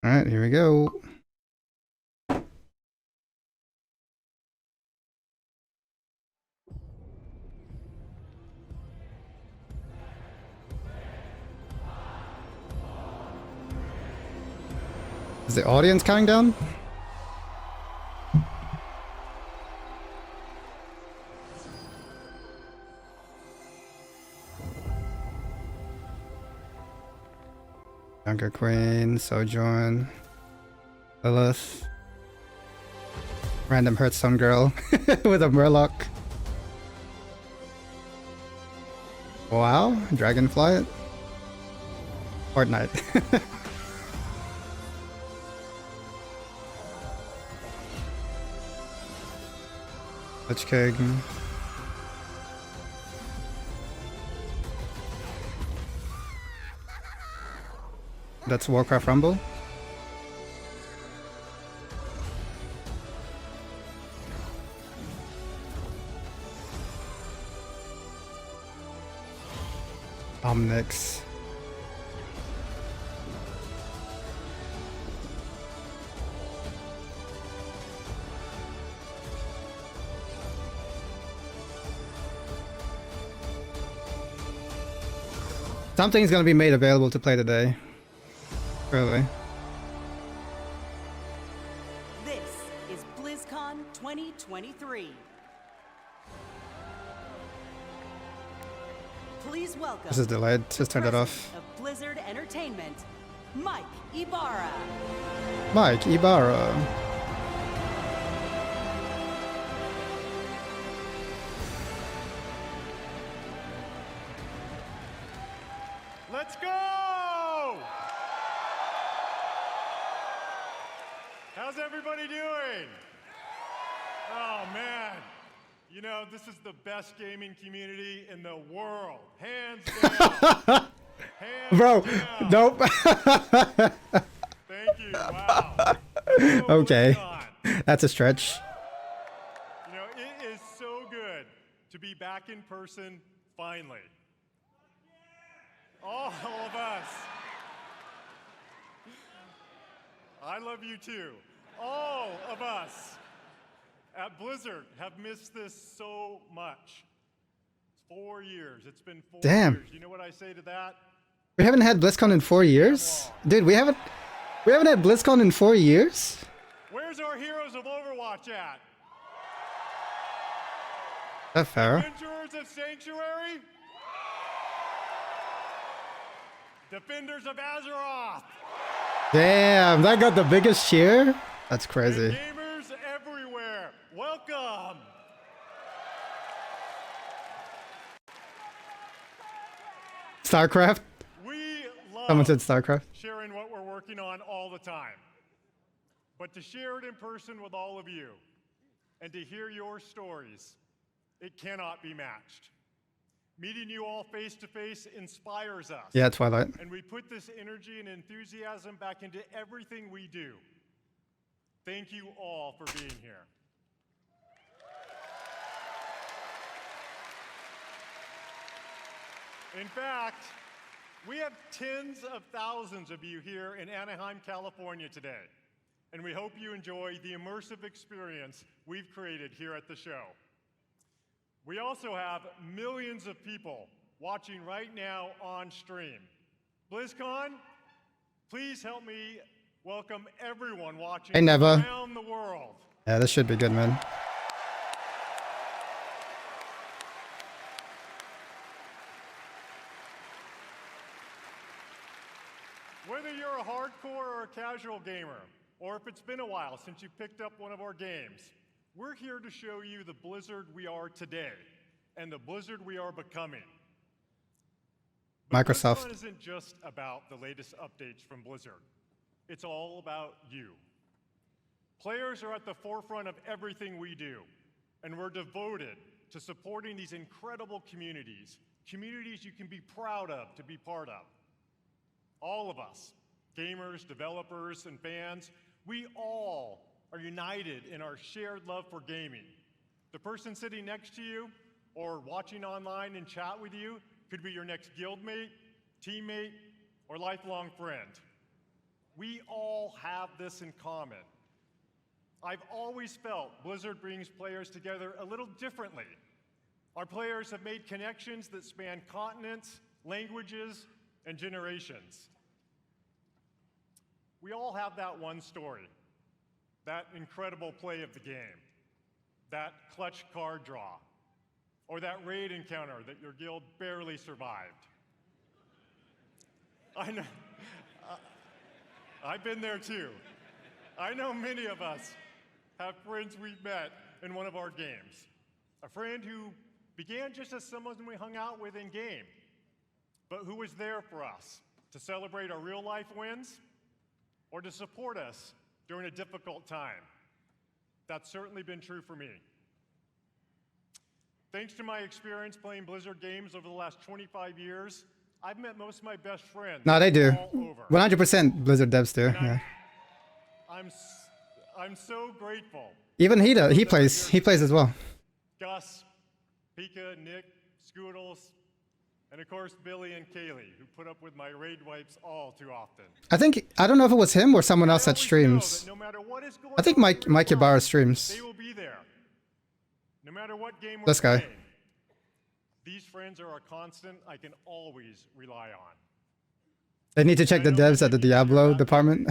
All right, here we go. Is the audience counting down? Younger Queen, Sojourn, Lilith. Random Hearthstone girl with a Murloc. Wow, Dragonflight. Fortnite. Lich King. That's Warcraft Rumble. Omnix. Something's gonna be made available to play today. Really. This is Blizzcon 2023. Please welcome. This is delayed. Just turn it off. Of Blizzard Entertainment, Mike Ibarra. Mike Ibarra. Let's go! How's everybody doing? Oh man, you know, this is the best gaming community in the world. Hands down. Hands Bro, down. nope. Thank you, wow. Okay, that's a stretch. You know, it is so good to be back in person finally. All of us. I love you too. All of us at Blizzard have missed this so much. 4 years. It's been 4 Damn. years. You know what I say to that? We haven't had BlizzCon in 4 years? Dude, we haven't had BlizzCon in 4 years? Where's our heroes of Overwatch at? Is that fair? Adventurers of Sanctuary? Defenders of Azeroth? Damn, that got the biggest cheer? That's crazy. And gamers everywhere, welcome! StarCraft? We love Someone said StarCraft. sharing what we're working on all the time. But to share it in person with all of you and to hear your stories, it cannot be matched. Meeting you all face to face inspires us. Yeah, Twilight. And we put this energy and enthusiasm back into everything we do. Thank you all for being here. In fact, we have tens of thousands of you here in Anaheim, California today, and we hope you enjoy the immersive experience we've created here at the show. We also have millions of people watching right now on stream. BlizzCon, please help me welcome everyone watching around the world. Yeah, this should be good, man. Whether you're a hardcore or a casual gamer, or if it's been a while since you picked up one of our games, we're here to show you the Blizzard we are today and the Blizzard we are becoming. But Microsoft. BlizzCon isn't just about the latest updates from Blizzard. It's all about you. Players are at the forefront of everything we do, and we're devoted to supporting these incredible communities, communities you can be proud of to be part of. All of us, gamers, developers, and fans, we all are united in our shared love for gaming. The person sitting next to you or watching online and chat with you could be your next guildmate, teammate, or lifelong friend. We all have this in common. I've always felt Blizzard brings players together a little differently. Our players have made connections that span continents, languages, and generations. We all have that one story, that incredible play of the game, that clutch card draw, or that raid encounter that your guild barely survived. I know, I've been there too. I know many of us have friends we've met in one of our games. A friend who began just as someone we hung out with in game, but who was there for us to celebrate our real life wins or to support us during a difficult time. That's certainly been true for me. Thanks to my experience playing Blizzard games over the last 25 years, I've met most of my best friends. No, they do. All over. 100% Blizzard devs do. Yeah. I'm so grateful. Even he plays as well. Gus, Pika, Nick, Scoodles, and of course Billy and Kaylee, who put up with my raid wipes all too often. I don't know if it was him or someone else that I always know streams. that no matter what is going I think on Mike in your Ybarra life, streams. They will be there. No matter what game we're This guy. playing. These friends are a constant I can always rely on. They need to check the devs at the Diablo department.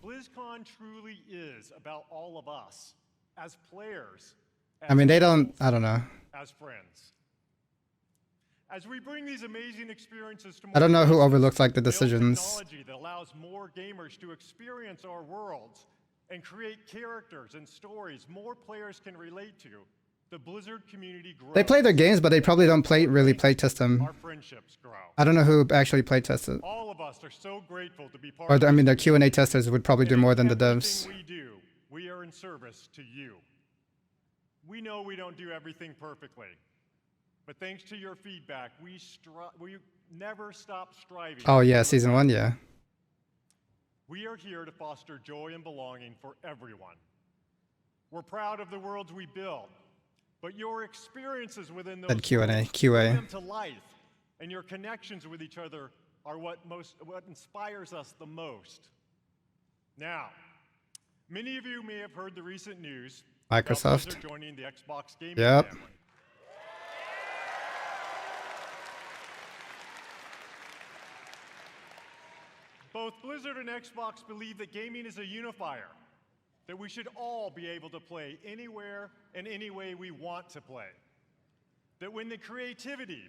BlizzCon truly is about all of us as players. I mean, they don't. equals, I don't know. As friends. As we bring these amazing experiences to more I don't know who places, overlooks like the build decisions. technology that allows more gamers to experience our worlds and create characters and stories more players can relate to. The Blizzard community grows. They play their games, but they probably don't really play test them. Our friendships grow. I don't know who actually play test it. All of us are so grateful to be part Or of I mean, this the Q&A testers would probably do and more than the everything devs. we do, we are in service to you. We know we don't do everything perfectly, but thanks to your feedback, we never stop striving. Oh to yeah, do season better. 1, yeah. We are here to foster joy and belonging for everyone. We're proud of the worlds we build, but your experiences within those Said Q&A, worlds QA. bring them to life, and your connections with each other are what inspires us the most. Now, many of you may have heard the recent news about Microsoft. Blizzard joining the Xbox gaming Yep. family. Both Blizzard and Xbox believe that gaming is a unifier, that we should all be able to play anywhere and any way we want to play. That when the creativity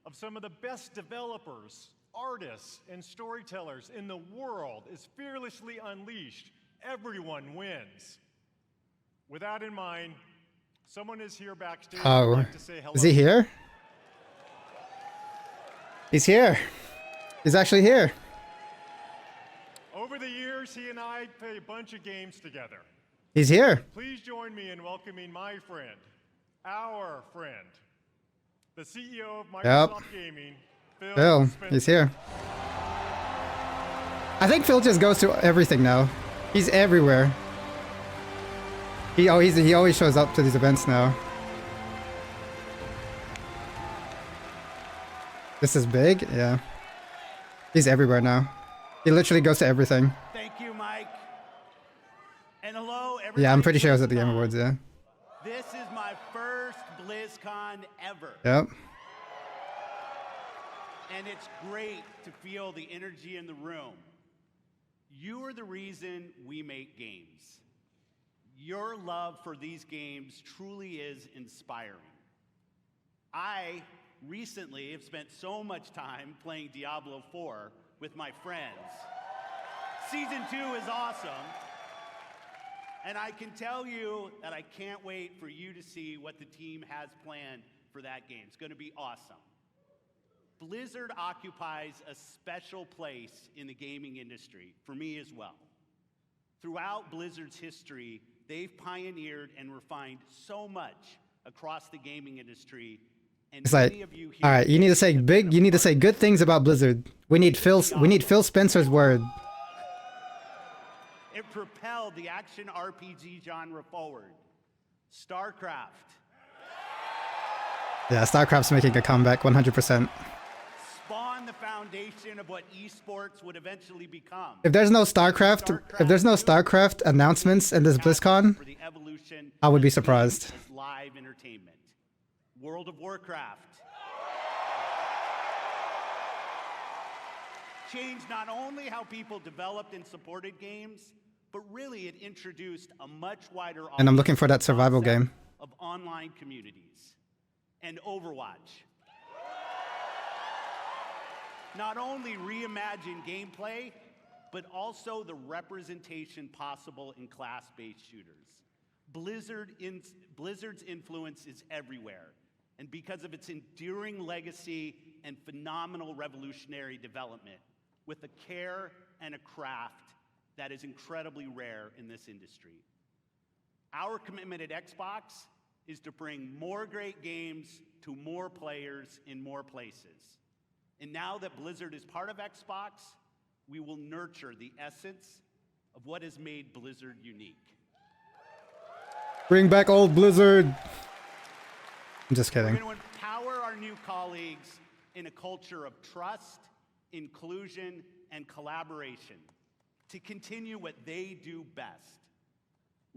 of some of the best developers, artists, and storytellers in the world is fearlessly unleashed, everyone wins. With that in mind, someone is here backstage who would Oh, like to say hello. is he here? He's here. He's actually here. Over the years, he and I played a bunch of games together. He's here. Please join me in welcoming my friend, our friend, the CEO of Microsoft Gaming, Phil, Spencer. he's here. I think Phil just goes to everything now. He's everywhere. He always shows up to these events now. This is big, yeah. He's everywhere now. He literally goes to everything. Thank you, Mike. And hello, everybody. Yeah, I'm pretty sure I was at the from Game BlizzCon. Awards, yeah. This is my first BlizzCon ever. Yep. And it's great to feel the energy in the room. You are the reason we make games. Your love for these games truly is inspiring. I recently have spent so much time playing Diablo 4 with my friends. Season 2 is awesome. And I can tell you that I can't wait for you to see what the team has planned for that game. It's going to be awesome. Blizzard occupies a special place in the gaming industry, for me as well. Throughout Blizzard's history, they've pioneered and refined so much across the gaming industry. And It's like, many of you here all right, you need to say you need to say good things about Blizzard. We need Phil Spencer's word. It propelled the action RPG genre forward. StarCraft, Yeah, StarCraft's making a comeback 100%. spawned on the foundation of what esports would eventually become. If there's no StarCraft announcements in this BlizzCon, For the evolution I would be of surprised. games as live entertainment. World of Warcraft changed not only how people developed and supported games, but really it introduced a much wider And I'm looking audience for that to the survival concept game. of online communities. And Overwatch not only reimagined gameplay, but also the representation possible in class-based shooters. Blizzard's influence is everywhere, and because of its enduring legacy and phenomenal revolutionary development, with a care and a craft that is incredibly rare in this industry. Our commitment at Xbox is to bring more great games to more players in more places. And now that Blizzard is part of Xbox, we will nurture the essence of what has made Blizzard unique. Bring back old Blizzard. I'm just kidding. We're going to empower our new colleagues in a culture of trust, inclusion, and collaboration to continue what they do best,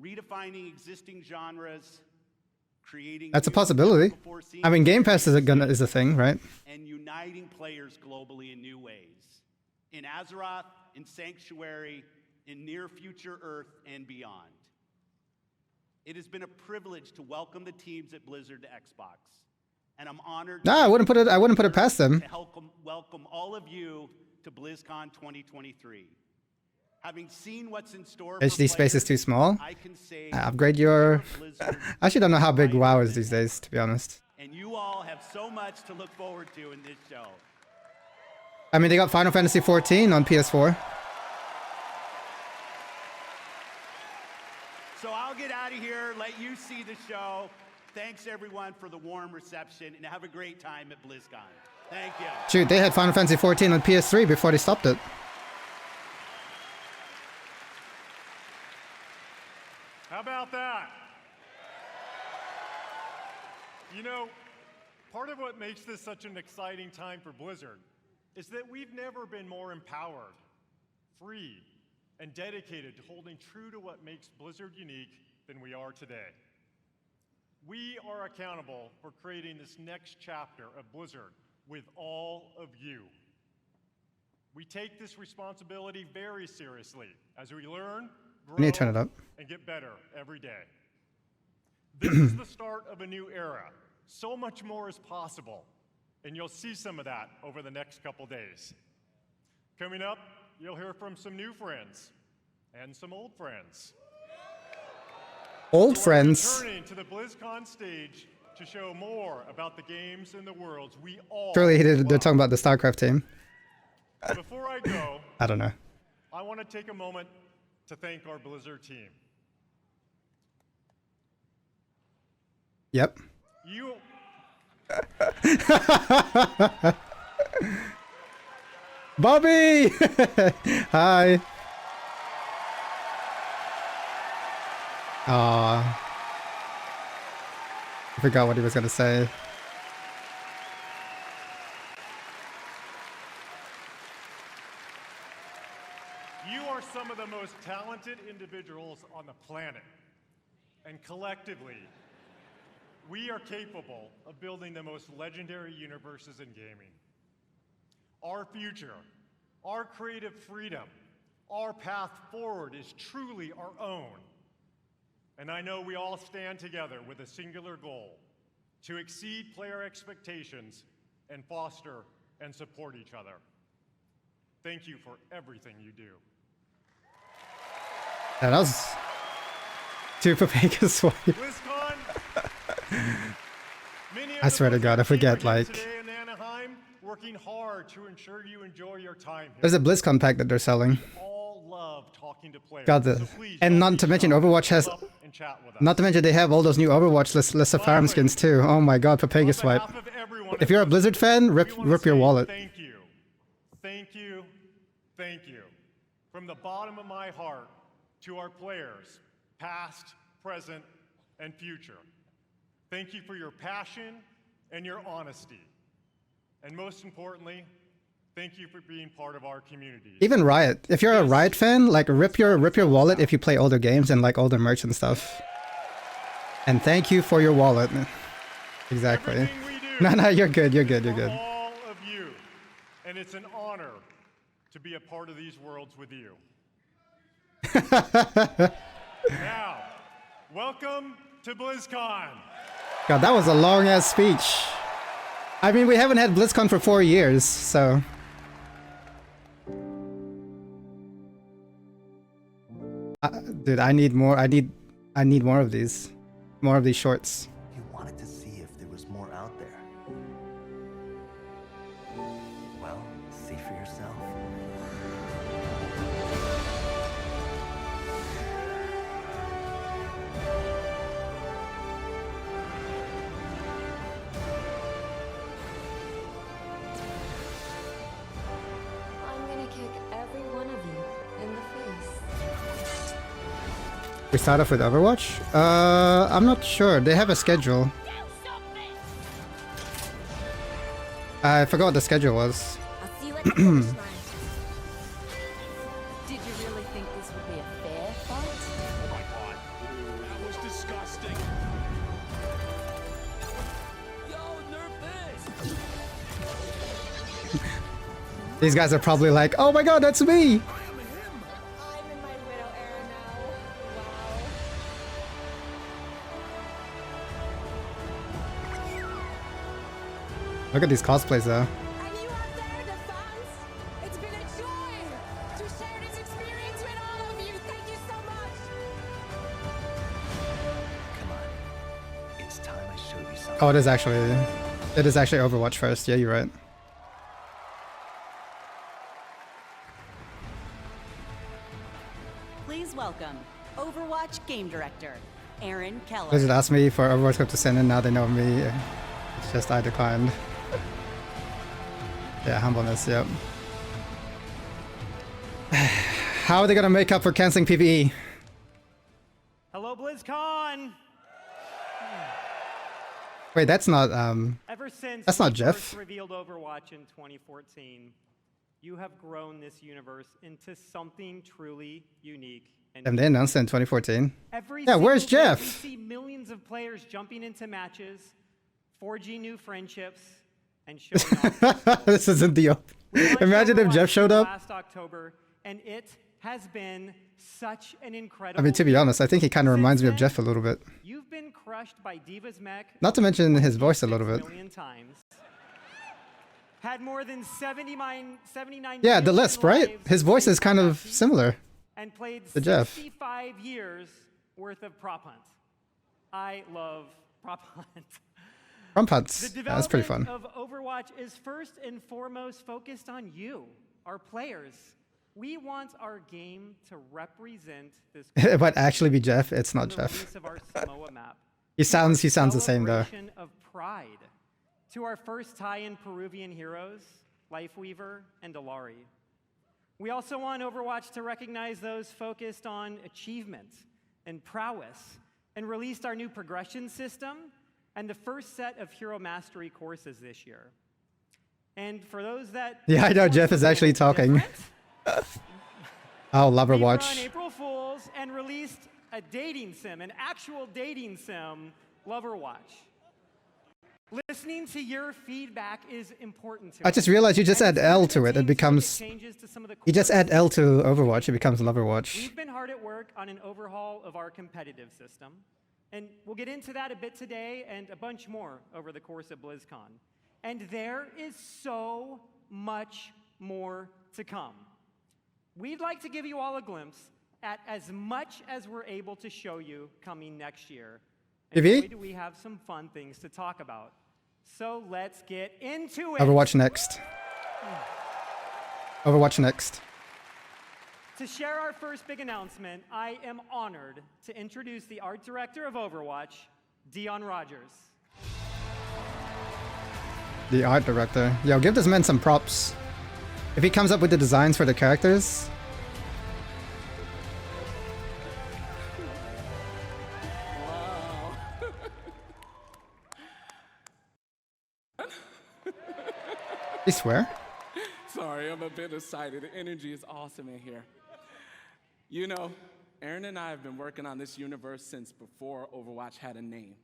redefining existing genres, creating That's a new possibility. before seen I mean, Game Pass is a thing, right? and uniting players globally in new ways, in Azeroth, in Sanctuary, in near future Earth, and beyond. It has been a privilege to welcome the teams at Blizzard to Xbox, and I'm honored Nah, I wouldn't put it past them. to welcome all of you to BlizzCon 2023. Having seen what's in store for HD space is players, too small. I can say Upgrade your. Blizzard I actually don't know how big WoW is these days, to be honest. and you all have so much to look forward to in this show. I mean, they got Final Fantasy 14 on PS4. So I'll get out of here, let you see the show. Thanks everyone for the warm reception, and have a great time at BlizzCon. Thank you. Shoot, they had Final Fantasy 14 on PS3 before they stopped it. How about that? You know, part of what makes this such an exciting time for Blizzard is that we've never been more empowered, free, and dedicated to holding true to what makes Blizzard unique than we are today. We are accountable for creating this next chapter of Blizzard with all of you. We take this responsibility very seriously as we learn, grow, I need to turn it up. and get better every day. This is the start of a new era. So much more is possible, and you'll see some of that over the next couple days. Coming up, you'll hear from some new friends and some old friends. Old Who are friends. returning to the BlizzCon stage to show more about the games and the worlds we all Surely they're love. talking about the StarCraft team. Before I go, I don't know. I want to take a moment to thank our Blizzard team. Yep. You Bobby! Hi. Aw. I forgot what he was gonna say. You are some of the most talented individuals on the planet. And collectively, we are capable of building the most legendary universes in gaming. Our future, our creative freedom, our path forward is truly our own. And I know we all stand together with a singular goal: to exceed player expectations and foster and support each other. Thank you for everything you do. Yeah, that was too Papagas wife. BlizzCon. Many of I the swear to God, I Blizzard team forget, are here like- today in Anaheim, working hard to ensure you enjoy your time here. There's a BlizzCon pack that they're selling. All love talking to players. God, So please and don't not to be mention shy. Overwatch has, Come up and chat with us. not to mention they have all those new Overwatch Lissa Farm skins too. Oh my God, Papagas On wipe. behalf of everyone If at you're a Blizzard fan, we wanna rip your say wallet. Thank you. Thank you. Thank you. From the bottom of my heart to our players, past, present, and future. Thank you for your passion and your honesty. And most importantly, Thank you for being part of our community. Even Riot. If you're a Riot fan, like rip your wallet if you play older games and like older merch and stuff. And thank you for your wallet. Exactly. Everything we do No, you're good. You're good. You're for good. all of you, and it's an honor to be a part of these worlds with you. Now, welcome to BlizzCon. God, that was a long ass speech. I mean, we haven't had BlizzCon for 4 years, so. Dude, I need more. I need more of these. More of these shorts. You wanted to see if there was more out there. Well, see for yourself. I'm gonna kick every one of you in the face. We start off with Overwatch? I'm not sure. They have a schedule. I forgot what the schedule was. I'll see you at the finish line. Did you really think this would be a fair fight? Oh my god. That was disgusting. Yo, nerf this. These guys are probably like, oh my god, that's me! I'm in my widow era now. Look at these cosplays though. And you out there, the fans, it's been a joy to share this experience with all of you. Thank you so much. Come on. It's time I showed you something. Oh, it is actually Overwatch first. Yeah, you're right. Please welcome Overwatch Game Director, Aaron Keller. Blizzard asked me for Overwatch Cup to send in, now they know me. It's just I declined. Yeah, humbleness, yep. How are they gonna make up for canceling PvE? Hello, BlizzCon! Wait, that's not, Ever since That's not we Jeff. first revealed Overwatch in 2014, you have grown this universe into something truly unique. And they announced it in 2014. every Yeah, where's single day Jeff? We see millions of players jumping into matches, forging new friendships, and showing off. This isn't the We launched Imagine if Overwatch Jeff showed up. last October, and it has been such an incredible. I mean, to be honest, I think he kind of Since reminds me of then, Jeff a little bit. You've been crushed by Diva's mech. Not to mention his voice a little bit. 26 million times. Had more than 79 Yeah, the million lisp, right? lives His voice is kind of played similar. and played to Jeff. 65 years worth of prop hunt. I love prop hunt. Rump The hunts. Yeah, that's pretty fun. development of Overwatch is first and foremost focused on you, our players. We want our game to represent this. It might actually be Jeff. It's not the Jeff. release of our Samoa map. He sounds the same though. Celebration of pride to our first tie-in Peruvian heroes, Lifeweaver and Alari. We also want Overwatch to recognize those focused on achievement and prowess, and released our new progression system and the first set of hero mastery courses this year. And for those that Yeah, I know Jeff is actually talking. Oh, we run Loverwatch. April Fools and released a dating sim, an actual dating sim, Loverwatch. Listening to your feedback is important to I us. just realized you just And add L some to of it. the It teams becomes. make changes to some of the You just courses. add L to Overwatch. It becomes Loverwatch. We've been hard at work on an overhaul of our competitive system, and we'll get into that a bit today and a bunch more over the course of BlizzCon. And there is so much more to come. We'd like to give you all a glimpse at as much as we're able to show you coming next year. And PvE? boy, do we have some fun things to talk about. So let's get into it. Overwatch next. Overwatch next. To share our first big announcement, I am honored to introduce the art director of Overwatch, Dion Rogers. The art director. Yo, give this man some props. If he comes up with the designs for the characters. You swear? Sorry. am a bit excited. The energy is awesome in here. You know, Aaron and I have been working on this universe since before Overwatch had a name.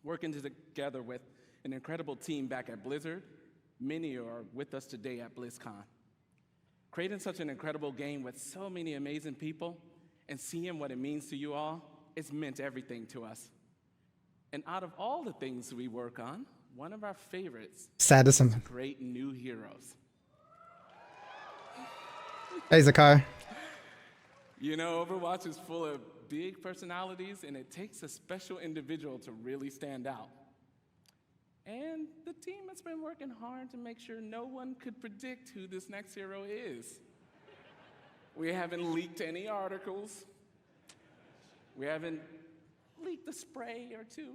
Working together with an incredible team back at Blizzard. Many are with us today at BlizzCon. Creating such an incredible game with so many amazing people and seeing what it means to you all, it's meant everything to us. And out of all the things we work on, one of our favorites Saddest. is great new heroes. Hey, Zakar. You know, Overwatch is full of big personalities, and it takes a special individual to really stand out. And the team has been working hard to make sure no one could predict who this next hero is. We haven't leaked any articles. We haven't leaked a spray or two.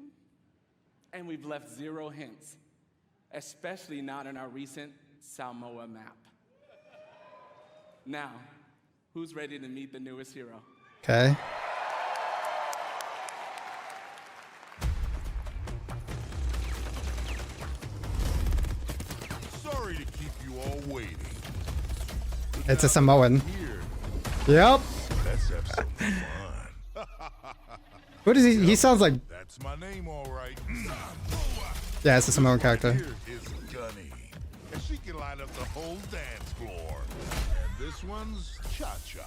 And we've left 0 hints, especially not in our recent Samoa map. Now, who's ready to meet the newest hero? Okay. Sorry to keep you all waiting. It's a Samoan. Yep. Let's have some fun. What is he? He sounds like. That's my name, all right. Yeah, it's a Samoan character. Here is Gunny, and she can light up the whole dance floor. And this one's Cha-Cha.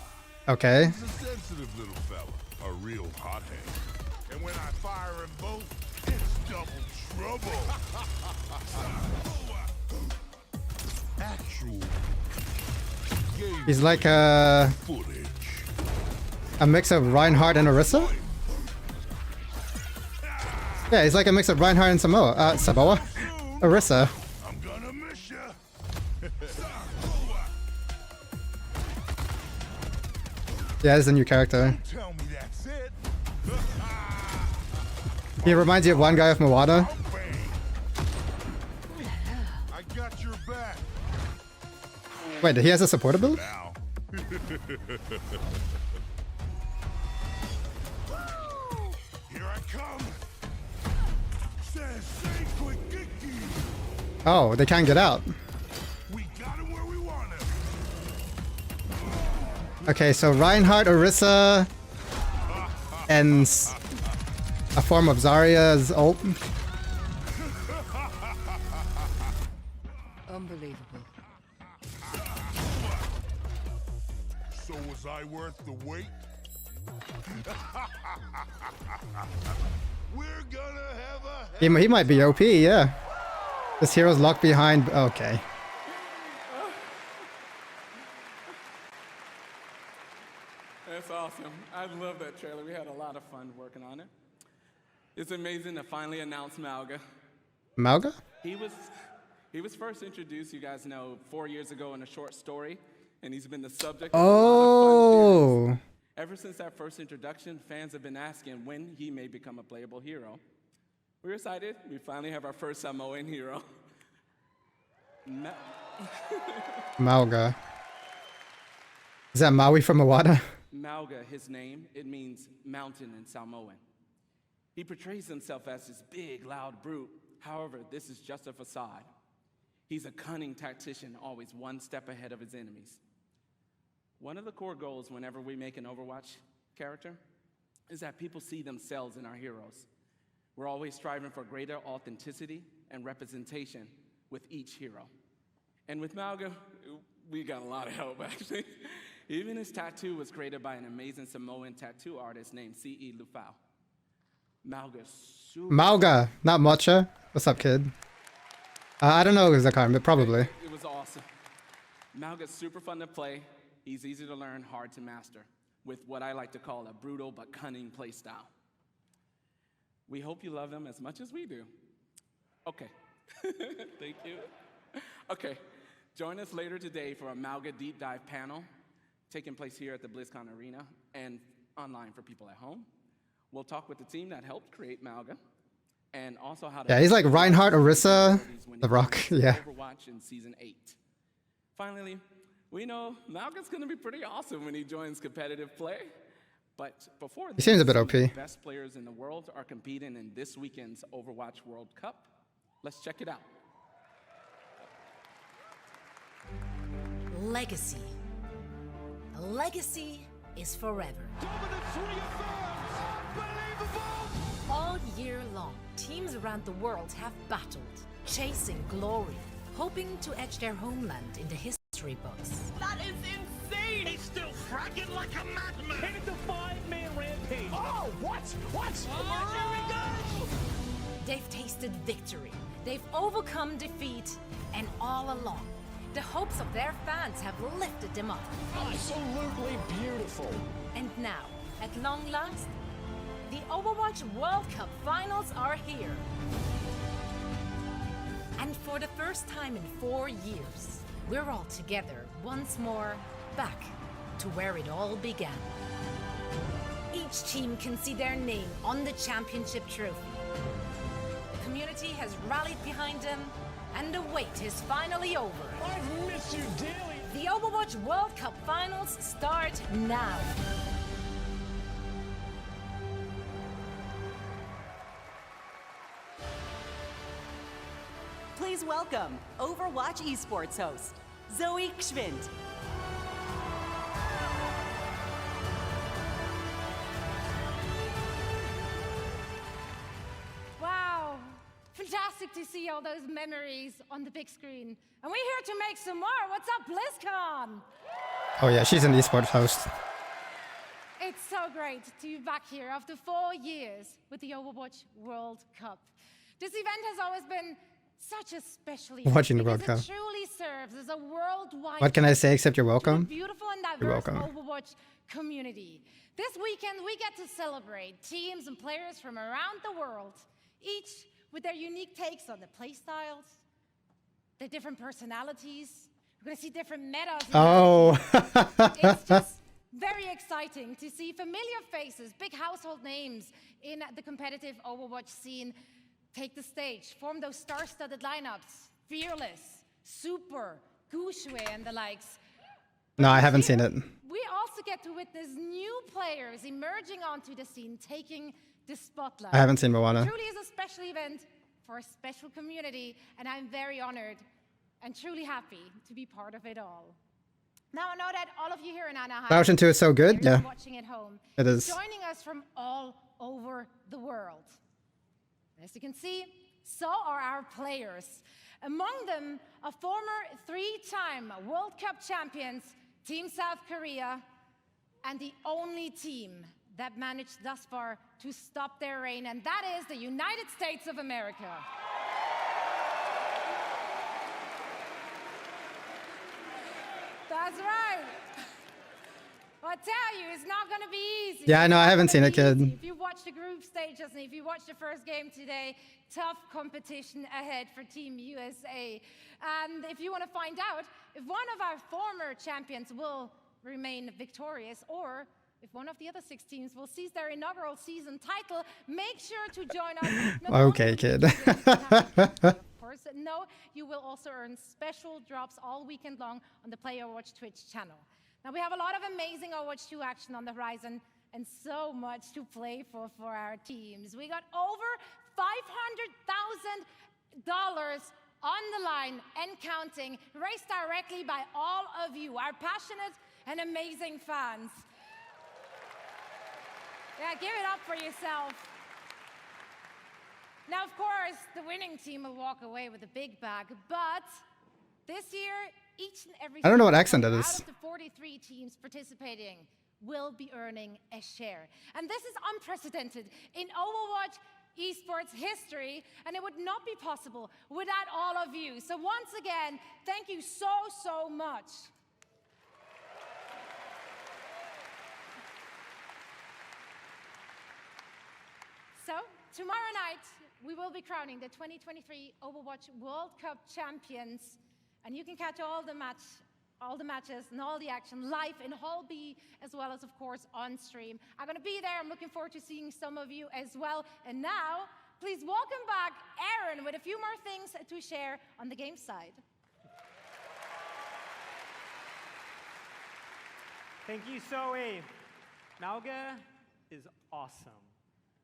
Okay. He's a sensitive little fella, a real hothead. And when I fire them both, it's double trouble. Actual. He's like a mix of Reinhardt and Orisa. Yeah, he's like a mix of Reinhardt and Samoa. Samoa? Orisa. I'm gonna miss ya. Yeah, he's a new character. Tell me that's it. He reminds you of one guy of Moana. I got your back. Wait, he has a support ability? Now. Here I come. Sensei Quick-Kiki. Oh, they can't get out. We got him where we want him. Okay, so Reinhardt, Orisa, and a form of Zarya's ult. Unbelievable. So was I worth the wait? We're gonna have a He might be OP, yeah. This hero's locked behind. Okay. That's awesome. I love that trailer. We had a lot of fun working on it. It's amazing to finally announce Malga. Malga? He was first introduced, you guys know, 4 years ago in a short story, and he's been the subject of a lot of fun theories. Ever since that first introduction, fans have been asking when he may become a playable hero. We're excited. We finally have our first Samoan hero. Malga. Is that Maui from Moana? Malga, his name, it means mountain in Samoan. He portrays himself as this big, loud brute. However, this is just a facade. He's a cunning tactician, always one step ahead of his enemies. One of the core goals whenever we make an Overwatch character is that people see themselves in our heroes. We're always striving for greater authenticity and representation with each hero. And with Malga, we got a lot of help, actually. Even his tattoo was created by an amazing Samoan tattoo artist named C.E. Lufau. Malga, not Mocha. What's up, kid? I don't know Zakar, but probably. It was awesome. Malga's super fun to play. He's easy to learn, hard to master, with what I like to call a brutal but cunning playstyle. We hope you love him as much as we do. Okay. Thank you. Okay. Join us later today for a Malga Deep Dive panel taking place here at the Blizzcon Arena and online for people at home. We'll talk with the team that helped create Malga and also how to... Yeah, he's like Reinhardt, Orisa, The Rock, yeah. Overwatch in Season 8. Finally, we know Malga's going to be pretty awesome when he joins competitive play. But before He seems a bit OP. The best players in the world are competing in this weekend's Overwatch World Cup. Let's check it out. legacy. A legacy is forever. All year long, teams around the world have battled, chasing glory, hoping to etch their homeland in the history books. That is insane! He's still fracking like a madman! Hit the 5-man rampage! Oh, what? Oh, here we go! They've tasted victory, they've overcome defeat, and all along, the hopes of their fans have lifted them up. Absolutely beautiful! And now, at long last, the Overwatch World Cup Finals are here. And for the first time in 4 years, we're all together once more, back to where it all began. Each team can see their name on the championship trophy. The community has rallied behind them, and the wait is finally over. I've missed you dearly! The Overwatch World Cup Finals start now. Please welcome Overwatch Esports host, Zoe Gschwind. Wow, fantastic to see all those memories on the big screen. And we're here to make some more. What's up, BlizzCon? Oh yeah, she's an esports host. It's so great to be back here after 4 years with the Overwatch World Cup. This event has always been such a special event Watching the because World Cup. it truly serves as a worldwide What can I say except you're to the welcome? beautiful and You're diverse welcome. Overwatch community. This weekend, we get to celebrate teams and players from around the world, each with their unique takes on the playstyles, their different personalities. We're going to see different metas. Oh. It's just very exciting to see familiar faces, big household names in the competitive Overwatch scene take the stage, form those star-studded lineups. Fearless, Super, Gushue, and the likes. No, I haven't seen it. We also get to witness new players emerging onto the scene, taking the spotlight. I haven't seen Moana. It truly is a special event for a special community, and I'm very honored and truly happy to be part of it all. Now, I know that all of you here in Anaheim Ocean 2 is so good, are yeah. watching at home, It is. joining us from all over the world. As you can see, so are our players. Among them, a former 3-time World Cup champions, Team South Korea, and the only team that managed thus far to stop their reign, and that is the United States of America. That's right. I tell you, it's not going to be easy. Yeah, I know, I haven't seen it, kid. If you watch the group stages and if you watch the first game today, tough competition ahead for Team USA. And if you want to find out if one of our former champions will remain victorious or if one of the other 6 teams will seize their inaugural season title, make sure to join us. Not Okay, only kid. will you win the championship, of course, no, you will also earn special drops all weekend long on the Play Overwatch Twitch channel. Now, we have a lot of amazing Overwatch 2 action on the horizon and so much to play for our teams. We got over $500,000 on the line and counting, raised directly by all of you, our passionate and amazing fans. Yeah, give it up for yourself. Now, of course, the winning team will walk away with a big bag, but this year, each and every I don't know what single accent that player is. out of the 43 teams participating will be earning a share. And this is unprecedented in Overwatch esports history, and it would not be possible without all of you. So once again, thank you so much. So, tomorrow night, we will be crowning the 2023 Overwatch World Cup champions, and you can catch all the matches and all the action live in Hall B, as well as, of course, on stream. I'm going to be there. I'm looking forward to seeing some of you as well. And now, please welcome back Aaron with a few more things to share on the game side. Thank you, Zoe. Mauga is awesome.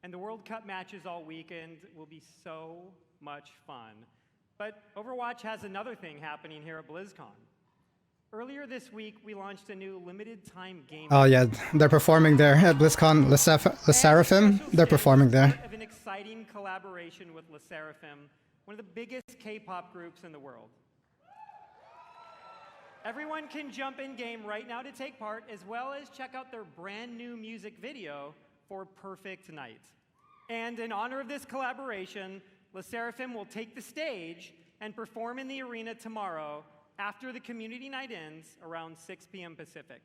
And the World Cup matches all weekend will be so much fun. But Overwatch has another thing happening here at BlizzCon. Earlier this week, we launched a new limited-time game. Oh yeah, they're performing there at BlizzCon. Le Seraphim, they're performing there. Of an exciting collaboration with Le Seraphim, one of the biggest K-pop groups in the world. Everyone can jump in game right now to take part, as well as check out their brand new music video for Perfect Night. And in honor of this collaboration, Le Seraphim will take the stage and perform in the arena tomorrow after the community night ends around 6 p.m. Pacific.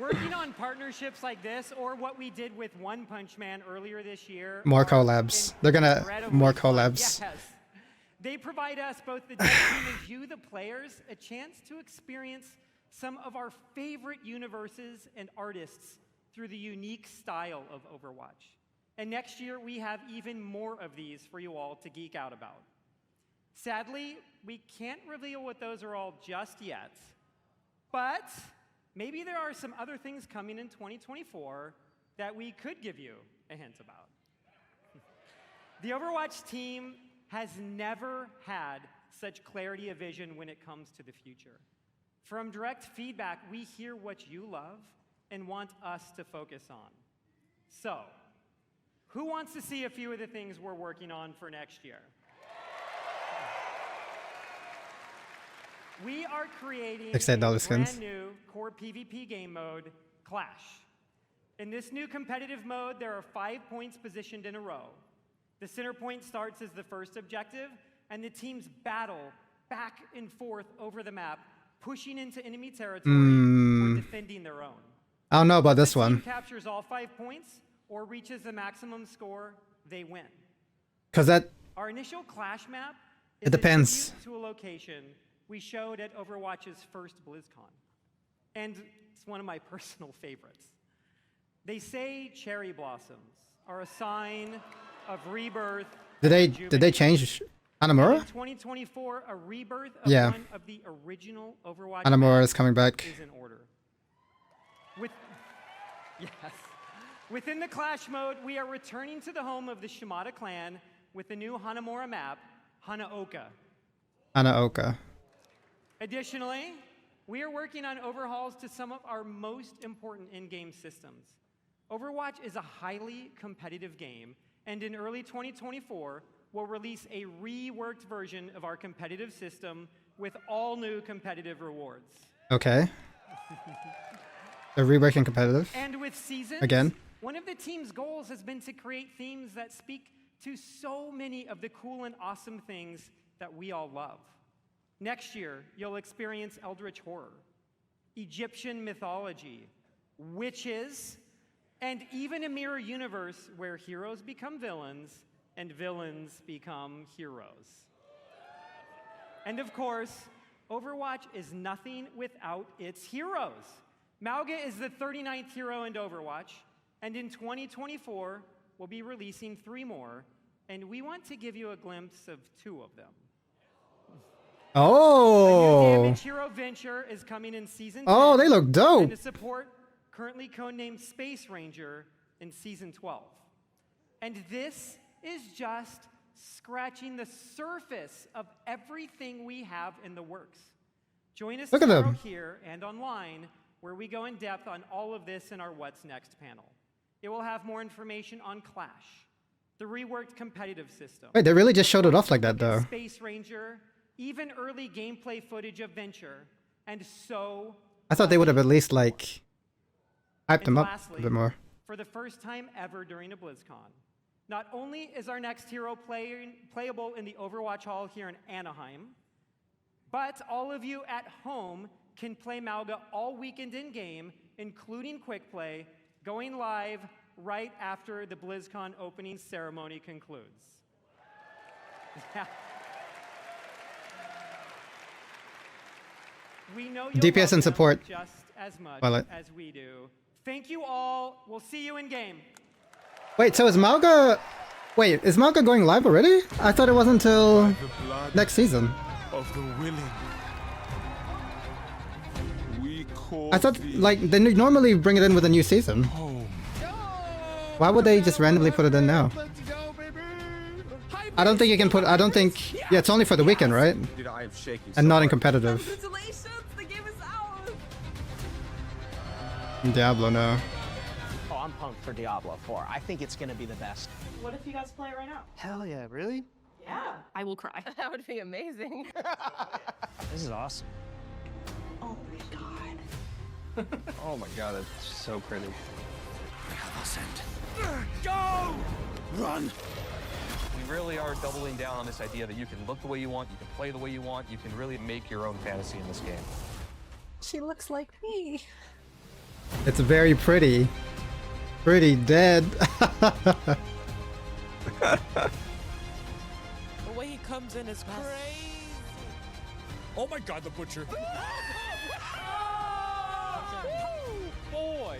Working on partnerships like this, or what we did with One Punch Man earlier this year. More collabs. They're gonna more collabs. Yes. They provide us, both the dev team and you, the players, a chance to experience some of our favorite universes and artists through the unique style of Overwatch. And next year, we have even more of these for you all to geek out about. Sadly, we can't reveal what those are all just yet, but maybe there are some other things coming in 2024 that we could give you a hint about. The Overwatch team has never had such clarity of vision when it comes to the future. From direct feedback, we hear what you love and want us to focus on. So, who wants to see a few of the things we're working on for next year? We are creating a brand new core PvP game mode, Clash. In this new competitive mode, there are 5 points positioned in a row. The center point starts as the first objective, and the teams battle back and forth over the map, pushing into enemy territory or defending their own. I don't know about this one. If the team captures all 5 points or reaches the maximum score, they win. Cause our initial Clash map it depends. To a location we showed at Overwatch's first BlizzCon, and it's one of my personal favorites. They say cherry blossoms are a sign of rebirth. Did they change Hanamura? In 2024, a rebirth of one of the original Overwatch. Hanamura is coming back. Is in order. Within the Clash mode, we are returning to the home of the Shimada clan with the new Hanamura map, Hanaoka. Hanaoka. Additionally, we are working on overhauls to some of our most important in-game systems. Overwatch is a highly competitive game, and in early 2024, we'll release a reworked version of our competitive system with all new competitive rewards. Okay. They're reworking competitive. And with seasons, again, one of the team's goals has been to create themes that speak to so many of the cool and awesome things that we all love. Next year, you'll experience Eldritch Horror, Egyptian mythology, witches, and even a mirror universe where heroes become villains and villains become heroes. And of course, Overwatch is nothing without its heroes. Mauga is the 39th hero in Overwatch, and in 2024, we'll be releasing 3 more, and we want to give you a glimpse of 2 of them. Oh! A new damage hero Venture is coming in Season 10. Oh, they look dope! And a support currently codenamed Space Ranger in Season 12. And this is just scratching the surface of everything we have in the works. Join us tomorrow here and online, where we go in depth on all of this in our What's Next panel. It will have more information on Clash, the reworked competitive system. Wait, they really just showed it off like that, though. Space Ranger, even early gameplay footage of Venture, and so I thought they would have at least, like, hyped them up a bit more. For the first time ever during a BlizzCon, not only is our next hero playable in the Overwatch Hall here in Anaheim, but all of you at home can play Mauga all weekend in-game, including Quick Play, going live right after the BlizzCon Opening Ceremony concludes. We know you'll DPS and support. Just as much as we do. Thank you all. We'll see you in game. Wait, so is Mauga... Wait, is Mauga going live already? I thought it wasn't until next season. Of the willing. I thought, like, they normally bring it in with a new season. Why would they just randomly put it in now? Let's go, baby! Hype I don't think you can put. I don't think. Yeah, it's only for the weekend, right? Dude, I am shaking. And not in competitive. Congratulations, the game is out. Diablo, no. Oh, I'm pumped for Diablo 4. I think it's gonna be the best. What if you guys play it right now? Hell yeah, really? Yeah. I will cry. That would be amazing. This is awesome. Oh my god. Oh my god, that's so pretty. Go! Run! We really are doubling down on this idea that you can look the way you want, you can play the way you want, you can really make your own fantasy in this game. She looks like me. It's very pretty. Pretty dead. The way he comes in is crazy. Oh my god, the butcher. Boy.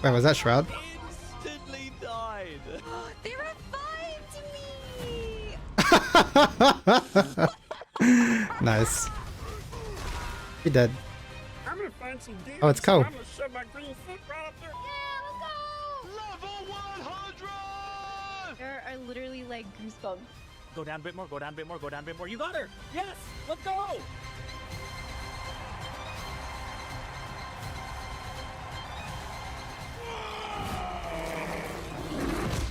Wait, was that Shroud? Instantly died. They revived me. Nice. He dead. I'm gonna find some demons. Oh, it's Ko. I'm gonna shove my green foot right up there. Level 100! There are literally like goosebumps. Go down a bit more, go down a bit more, go down a bit more. You got her! Yes! Let's go!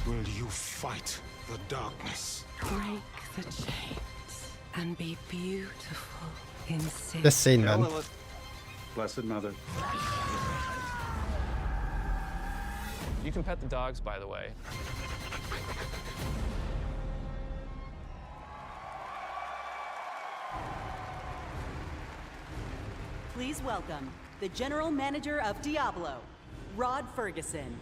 Will you fight the darkness? Break the chains and be beautiful in sin. This scene, man. Blessed Mother. You can pet the dogs, by the way. Please welcome the General Manager of Diablo, Rod Ferguson.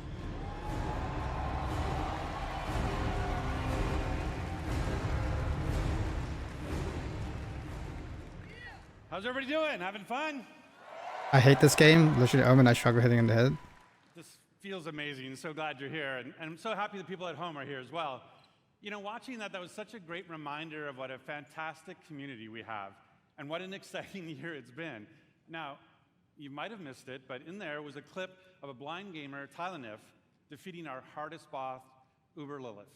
How's everybody doing? Having fun? I hate this game. Literally, Omen, I struggle hitting in the head. This feels amazing. So glad you're here. And I'm so happy the people at home are here as well. You know, watching that was such a great reminder of what a fantastic community we have and what an exciting year it's been. Now, you might have missed it, but in there was a clip of a blind gamer, Tylenif, defeating our hardest boss, Uber Lilith.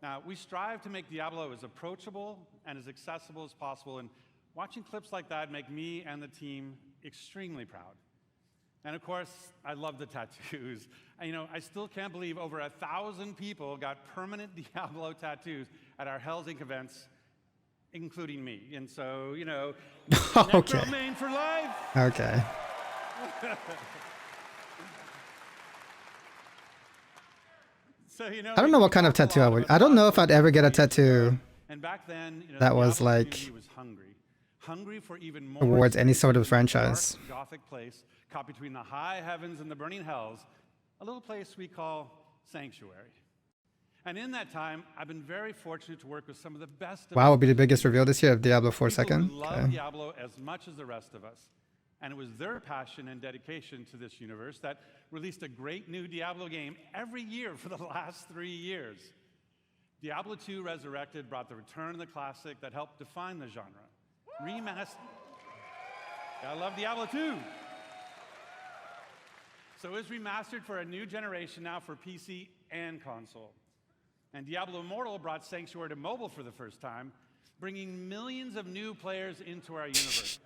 Now, we strive to make Diablo as approachable and as accessible as possible, and watching clips like that make me and the team extremely proud. And of course, I love the tattoos. You know, I still can't believe over 1,000 people got permanent Diablo tattoos at our Hell's Inc. events, including me. And so, you know, Okay. Necro Main for life. Okay. So, you know, I don't know what kind of tattoo I would. I don't know if I'd ever get a tattoo and back then, you know, that the was Diablo like community was hungry for even more towards any sort of dark, franchise. Gothic place caught between the high heavens and the burning hells, a little place we call Sanctuary. And in that time, I've been very fortunate to work with some of the best. WoW will be the biggest reveal this year of Diablo 4 people second. who love Diablo as much as the rest of us. And it was their passion and dedication to this universe that released a great new Diablo game every year for the last 3 years. Diablo 2 Resurrected brought the return of the classic that helped define the genre. Remastered. I love Diablo 2. So it was remastered for a new generation now for PC and console. And Diablo Immortal brought Sanctuary to mobile for the first time, bringing millions of new players into our universe.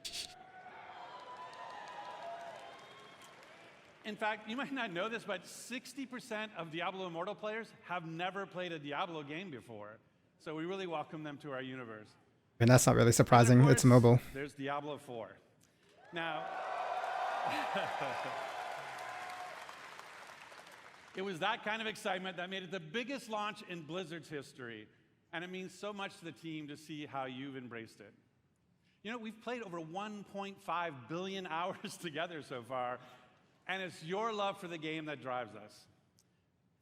In fact, you might not know this, but 60% of Diablo Immortal players have never played a Diablo game before. So we really welcome them to our universe. I mean, that's not really surprising. And of It's course, mobile. There's Diablo 4. Now, it was that kind of excitement that made it the biggest launch in Blizzard's history. And it means so much to the team to see how you've embraced it. You know, we've played over 1.5 billion hours together so far, and it's your love for the game that drives us.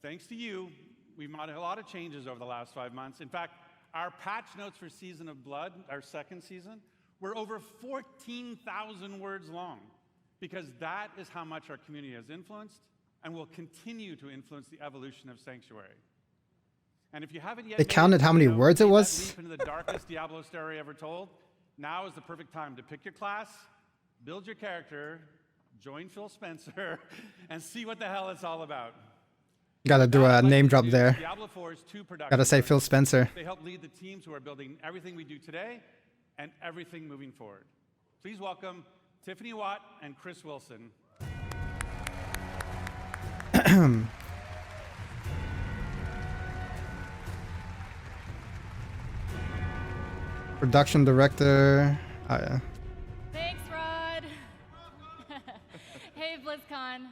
Thanks to you, we've made a lot of changes over the last 5 months. In fact, our patch notes for Season of Blood, our second season, were over 14,000 words long, because that is how much our community has influenced and will continue to influence the evolution of Sanctuary. And if you haven't yet, They counted how many words it was? Leap into the darkest Diablo story ever told. Now is the perfect time to pick your class, build your character, join Phil Spencer, and see what the hell it's all about. Gotta do a name drop there. Diablo 4's two production Gotta say partners. Phil Spencer. They help lead the teams who are building everything we do today and everything moving forward. Please welcome Tiffany Watt and Chris Wilson. Production director. Oh, yeah. Thanks, Rod. Hey, BlizzCon.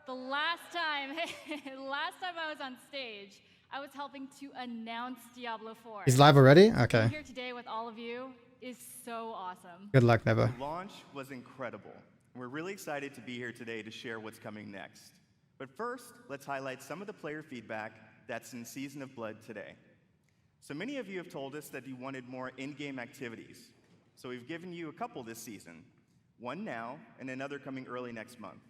The last time I was on stage, I was helping to announce Diablo 4. He's live already? Being Okay. here today with all of you is so awesome. Good luck, Neva. The launch was incredible. We're really excited to be here today to share what's coming next. But first, let's highlight some of the player feedback that's in Season of Blood today. So many of you have told us that you wanted more in-game activities. So we've given you a couple this season. One now, and another coming early next month.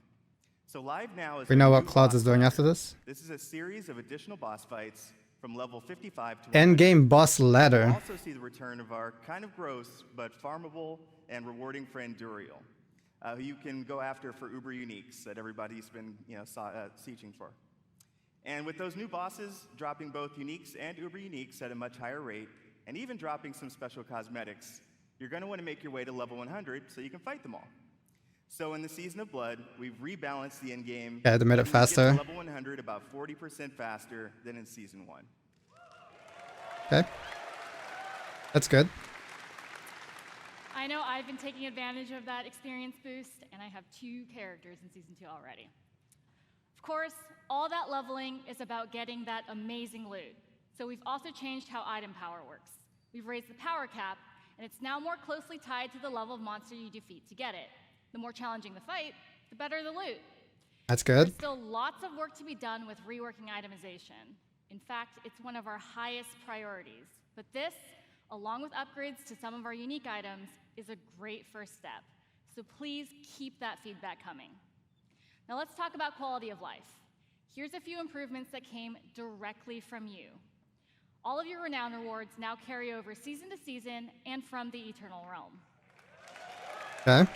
So live now is We know what Klaudez is doing after this. This is a series of additional boss fights from level 55 to End game boss We'll ladder. also see the return of our kind of gross but farmable and rewarding friend Duriel, who you can go after for Uber Uniques that everybody's been sieging for. And with those new bosses dropping both Uniques and Uber Uniques at a much higher rate, and even dropping some special cosmetics, you're going to want to make your way to level 100 so you can fight them all. So in the Season of Blood, we've rebalanced the endgame. Yeah, to make it letting you get faster. to level 100 about 40% faster than in Season 1. Okay. That's good. I know I've been taking advantage of that experience boost, and I have 2 characters in Season 2 already. Of course, all that leveling is about getting that amazing loot. So we've also changed how item power works. We've raised the power cap, and it's now more closely tied to the level of monster you defeat to get it. The more challenging the fight, the better the loot. That's good. There's still lots of work to be done with reworking itemization. In fact, it's one of our highest priorities. But this, along with upgrades to some of our unique items, is a great first step. So please keep that feedback coming. Now let's talk about quality of life. Here's a few improvements that came directly from you. All of your renown rewards now carry over season to season and from the Eternal Realm. Okay.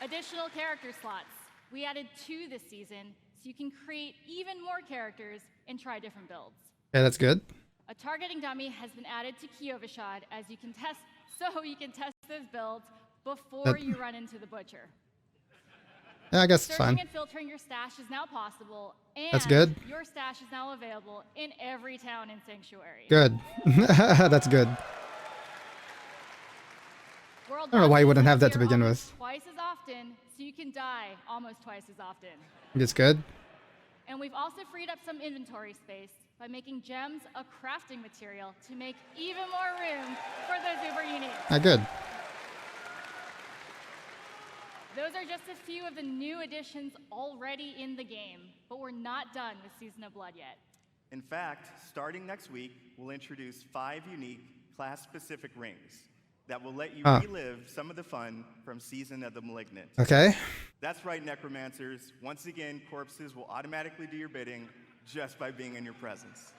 Additional character slots. We added 2 this season, so you can create even more characters and try different builds. Yeah, that's good. A targeting dummy has been added to Kiovashad as you can test, so you can test those builds before you run into the butcher. Yeah, I guess it's Searching fine. and filtering your stash is now possible, and That's good. your stash is now available in every town in Sanctuary. Good. That's good. World I don't know why you bosses wouldn't have that to appear begin almost with. Twice as often, so you can die almost twice as often. It's good. And we've also freed up some inventory space by making gems a crafting material to make even more room for those Uber Uniques. Ah, good. Those are just a few of the new additions already in the game, but we're not done with Season of Blood yet. In fact, starting next week, we'll introduce 5 unique class-specific rings that will let you relive some of the fun from Season of the Malignant. Okay. That's right, Necromancers. Once again, corpses will automatically do your bidding just by being in your presence.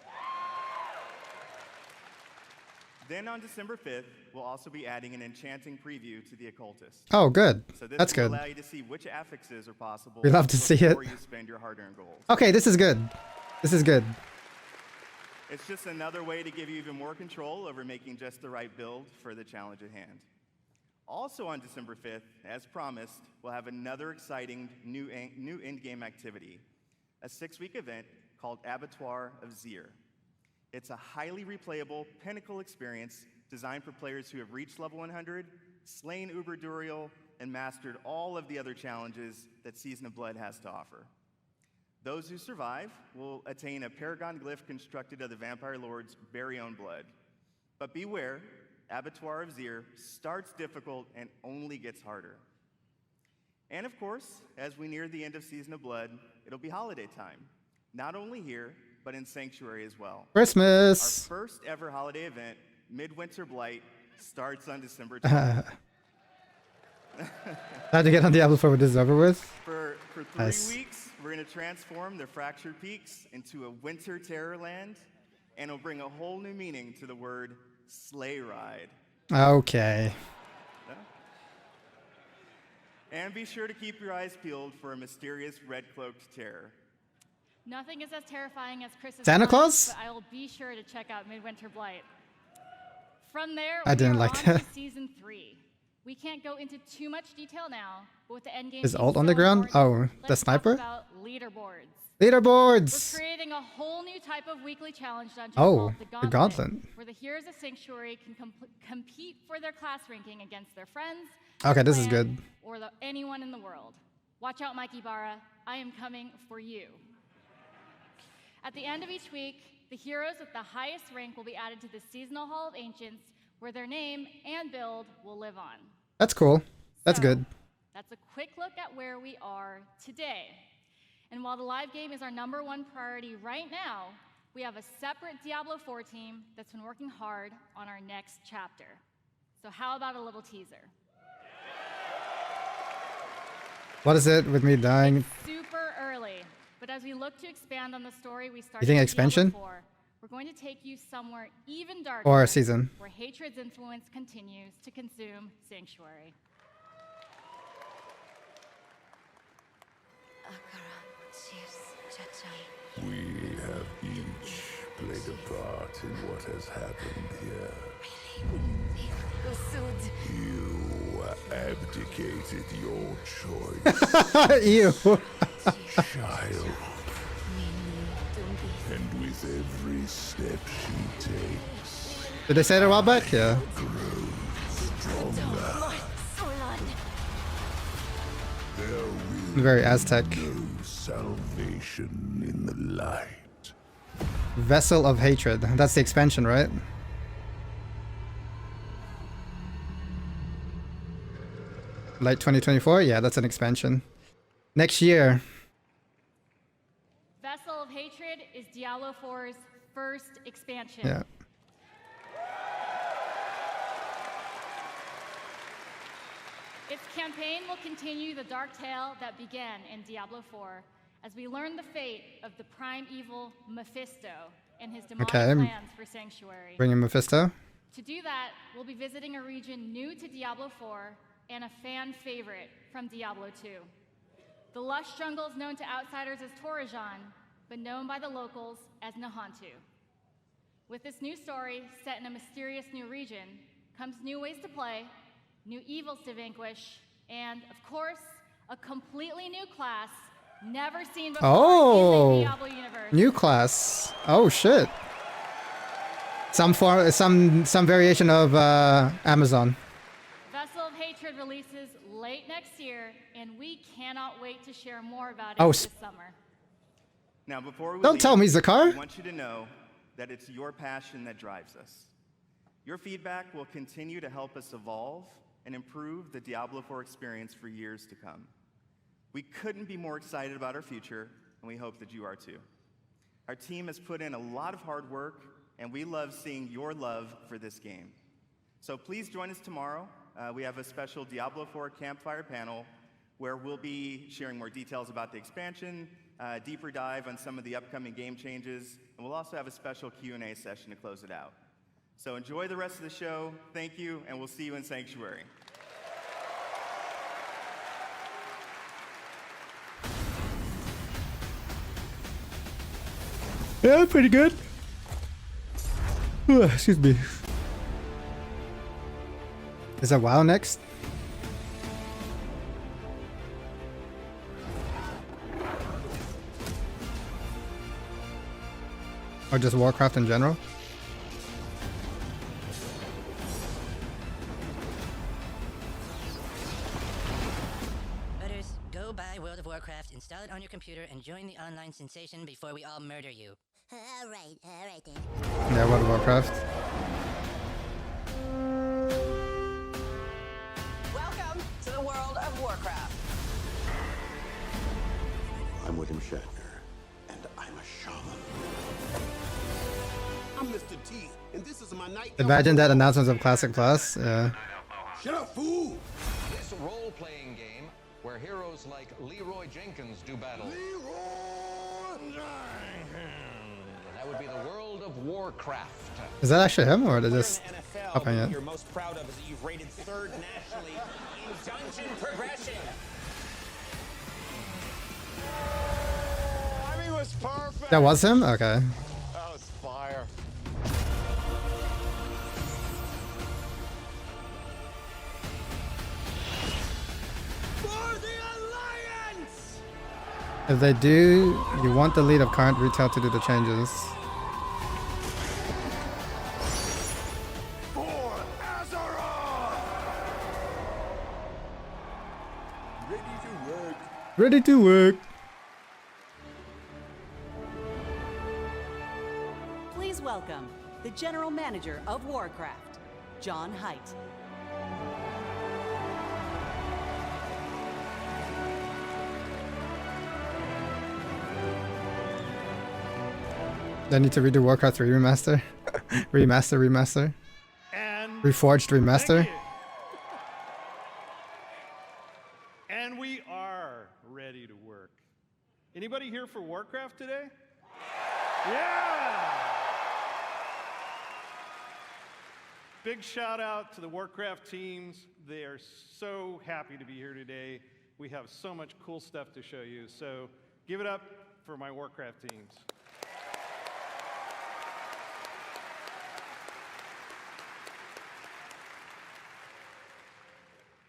Then on December 5th, we'll also be adding an enchanting preview to the Occultist. Oh, good. So this That's will good. allow you to see which affixes are possible We love to see it. before you spend your hard-earned gold. Okay, this is good. This is good. It's just another way to give you even more control over making just the right build for the challenge at hand. Also on December 5th, as promised, we'll have another exciting new in-game activity, a 6-week event called Abattoir of Zir. It's a highly replayable pinnacle experience designed for players who have reached level 100, slain Uber Duriel, and mastered all of the other challenges that Season of Blood has to offer. Those who survive will attain a paragon glyph constructed of the Vampire Lord's very own blood. But beware, Abattoir of Zir starts difficult and only gets harder. And of course, as we near the end of Season of Blood, it'll be holiday time, not only here, but in Sanctuary as well. Christmas! Our first ever holiday event, Midwinter Blight, starts on December 20th. How'd you get on Diablo 4 when this is over with? For 3 weeks, we're going to transform the Fractured Peaks into a winter terror land, and it'll bring a whole new meaning to the word sleigh ride. Okay. And be sure to keep your eyes peeled for a mysterious red-cloaked terror. Nothing is as terrifying as Chris's Santa arms, Claus? but I will be sure to check out Midwinter Blight. From there, I didn't we are like on that. to season 3. We can't go into too much detail now, but with the end game Is being ult on so the ground? important, Oh, the let's sniper? talk about leaderboards. Leaderboards! We're creating a whole new type of weekly challenge dungeon Oh, called the Gauntlet. where the heroes of Sanctuary can compete for their class ranking against their friends, Okay, their this is clan, good. or anyone in the world. Watch out, Mikey Barra. I am coming for you. At the end of each week, the heroes with the highest rank will be added to the Seasonal Hall of Ancients, where their name and build will live on. That's cool. That's good. That's a quick look at where we are today. And while the live game is our #1 priority right now, we have a separate Diablo 4 team that's been working hard on our next chapter. So how about a little teaser? What is it with me dying? Super early, but as we look to expand on the story we started You think with expansion? Diablo 4, we're going to take you somewhere even darker, Or a season? where hatred's influence continues to consume Sanctuary. We have each played a part in what has happened here. You abdicated your choice. Ew. Child. And with every step she takes, Did they say it a while back? Yeah. stronger. There will Very Aztec. be no salvation in the light. Vessel of Hatred. That's the expansion, right? Late 2024? Yeah, that's an expansion. Next year. Vessel of Hatred is Diablo 4's first expansion. Yeah. Its campaign will continue the dark tale that began in Diablo 4 as we learn the fate of the prime evil Mephisto and his demonic Okay. plans for Sanctuary. Bring in Mephisto. To do that, we'll be visiting a region new to Diablo 4 and a fan favorite from Diablo 2. The lush jungles known to outsiders as Torajan, but known by the locals as Nahantu. With this new story set in a mysterious new region comes new ways to play, new evils to vanquish, and, of course, a completely new class never seen before in the Diablo universe. New class. Oh shit. Some variation of Amazon. Vessel of Hatred releases late next year, and we cannot wait to share more about it Oh, this summer. Now, before we Don't leave, tell me, Zakar. I want you to know that it's your passion that drives us. Your feedback will continue to help us evolve and improve the Diablo 4 experience for years to come. We couldn't be more excited about our future, and we hope that you are too. Our team has put in a lot of hard work, and we love seeing your love for this game. So please join us tomorrow. We have a special Diablo 4 campfire panel where we'll be sharing more details about the expansion, deeper dive on some of the upcoming game changes, and we'll also have a special Q&A session to close it out. So enjoy the rest of the show. Thank you, and we'll see you in Sanctuary. Yeah, pretty good. Excuse me. Is that WoW next? Or just Warcraft in general? Butters, go buy World of Warcraft, install it on your computer, and join the online sensation before we all murder you. All right then. Yeah, World of Warcraft. Welcome to the world of Warcraft. I'm William Shatner, and I'm a shaman. I'm Mr. T, and this is my night. Imagine that announcements of Classic Plus. Yeah. Shut up, fool! This role-playing game where heroes like Leroy Jenkins do battle. That would be the world of Warcraft. Is that actually him, or are they just upping it? You're most proud of is that you've rated 3rd nationally in dungeon progression. I mean, was perfect. That was him? Okay. That was fire. For the Alliance! If they do, you want the lead of current retail to do the changes. For Azeroth! Ready to work. Ready to work. Please welcome the General Manager of Warcraft, John Haidt. I need to redo Warcraft 3 remaster. remaster. And Reforged remaster. thank you. And we are ready to work. Anybody here for Warcraft today? Yeah! Big shout out to the Warcraft teams. They are so happy to be here today. We have so much cool stuff to show you. So give it up for my Warcraft teams.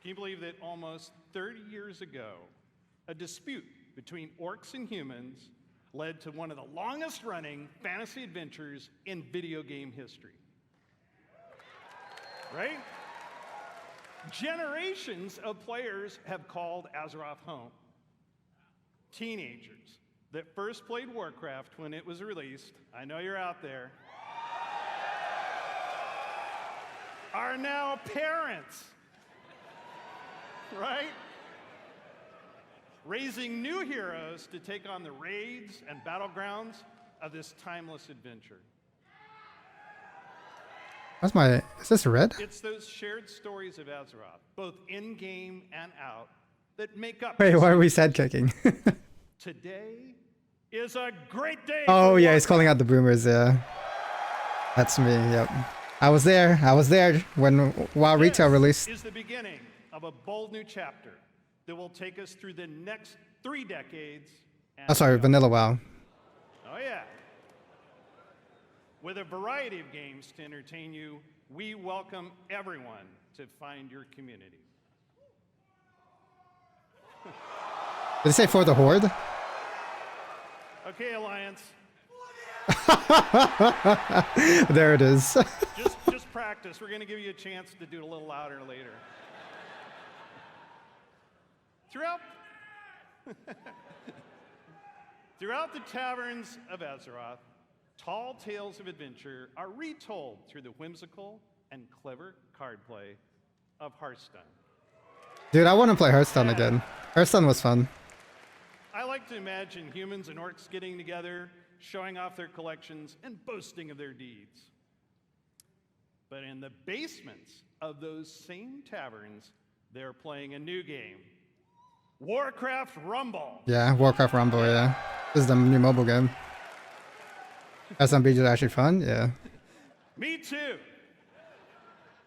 Can you believe that almost 30 years ago, a dispute between orcs and humans led to one of the longest running fantasy adventures in video game history? Right? Generations of players have called Azeroth home. Teenagers that first played Warcraft when it was released, I know you're out there, are now parents. Right? Raising new heroes to take on the raids and battlegrounds of this timeless adventure. That's my. Is this red? It's those shared stories of Azeroth, both in-game and out, that make up. Wait, why are we sad kicking? Today is a great day. Oh for yeah, he's calling out the boomers. Yeah, that's me. Yep, I was there. I was there when WoW Retail released. Is the beginning of a bold new chapter that will take us through the next 3 decades. Oh, sorry, Vanilla WoW. Oh yeah. With a variety of games to entertain you, we welcome everyone to find your community. Did it say for the Horde? Okay, Alliance. There it is. just practice. We're going to give you a chance to do it a little louder later. Throughout the taverns of Azeroth, tall tales of adventure are retold through the whimsical and clever card play of Hearthstone. Dude, I want to play Hearthstone again. Hearthstone was fun. I like to imagine humans and orcs getting together, showing off their collections, and boasting of their deeds. But in the basements of those same taverns, they're playing a new game. Warcraft Rumble. Yeah, Warcraft Rumble, yeah. This is the new mobile game. SMB is actually fun, yeah. Me too.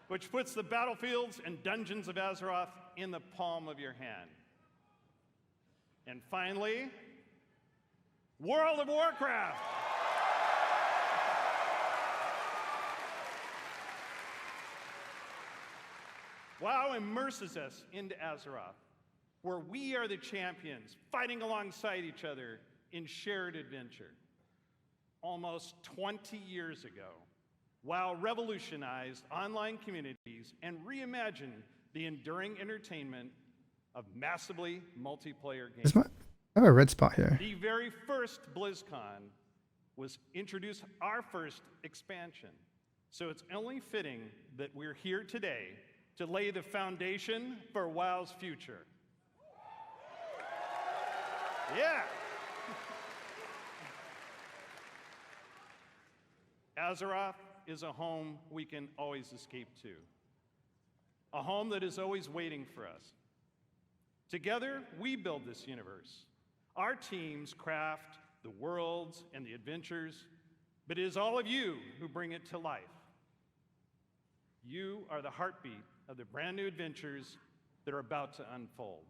Which puts the battlefields and dungeons of Azeroth in the palm of your hand. And finally, World of Warcraft. WoW immerses us into Azeroth, where we are the champions, fighting alongside each other in shared adventure. Almost 20 years ago, WoW revolutionized online communities and reimagined the enduring entertainment of massively multiplayer games. I have a red spot here. The very first BlizzCon was introduced our first expansion. So it's only fitting that we're here today to lay the foundation for WoW's future. Yeah. Azeroth is a home we can always escape to. A home that is always waiting for us. Together, we build this universe. Our teams craft the worlds and the adventures, but it is all of you who bring it to life. You are the heartbeat of the brand new adventures that are about to unfold.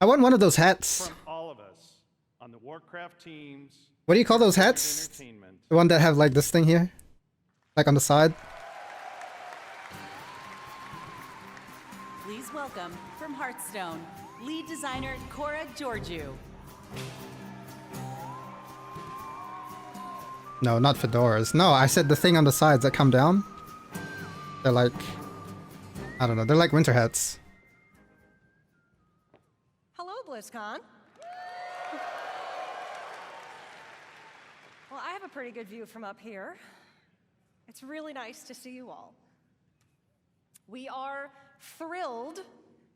I want one of those hats. From all of us on the Warcraft teams, What do you call those hats? The one that have like this thing here? Like on the side? Please welcome, from Hearthstone, lead designer Cora Georgiou. No, not fedoras. No, I said the thing on the sides that come down. They're like... I don't know, they're like winter hats. Hello, BlizzCon. Well, I have a pretty good view from up here. It's really nice to see you all. We are thrilled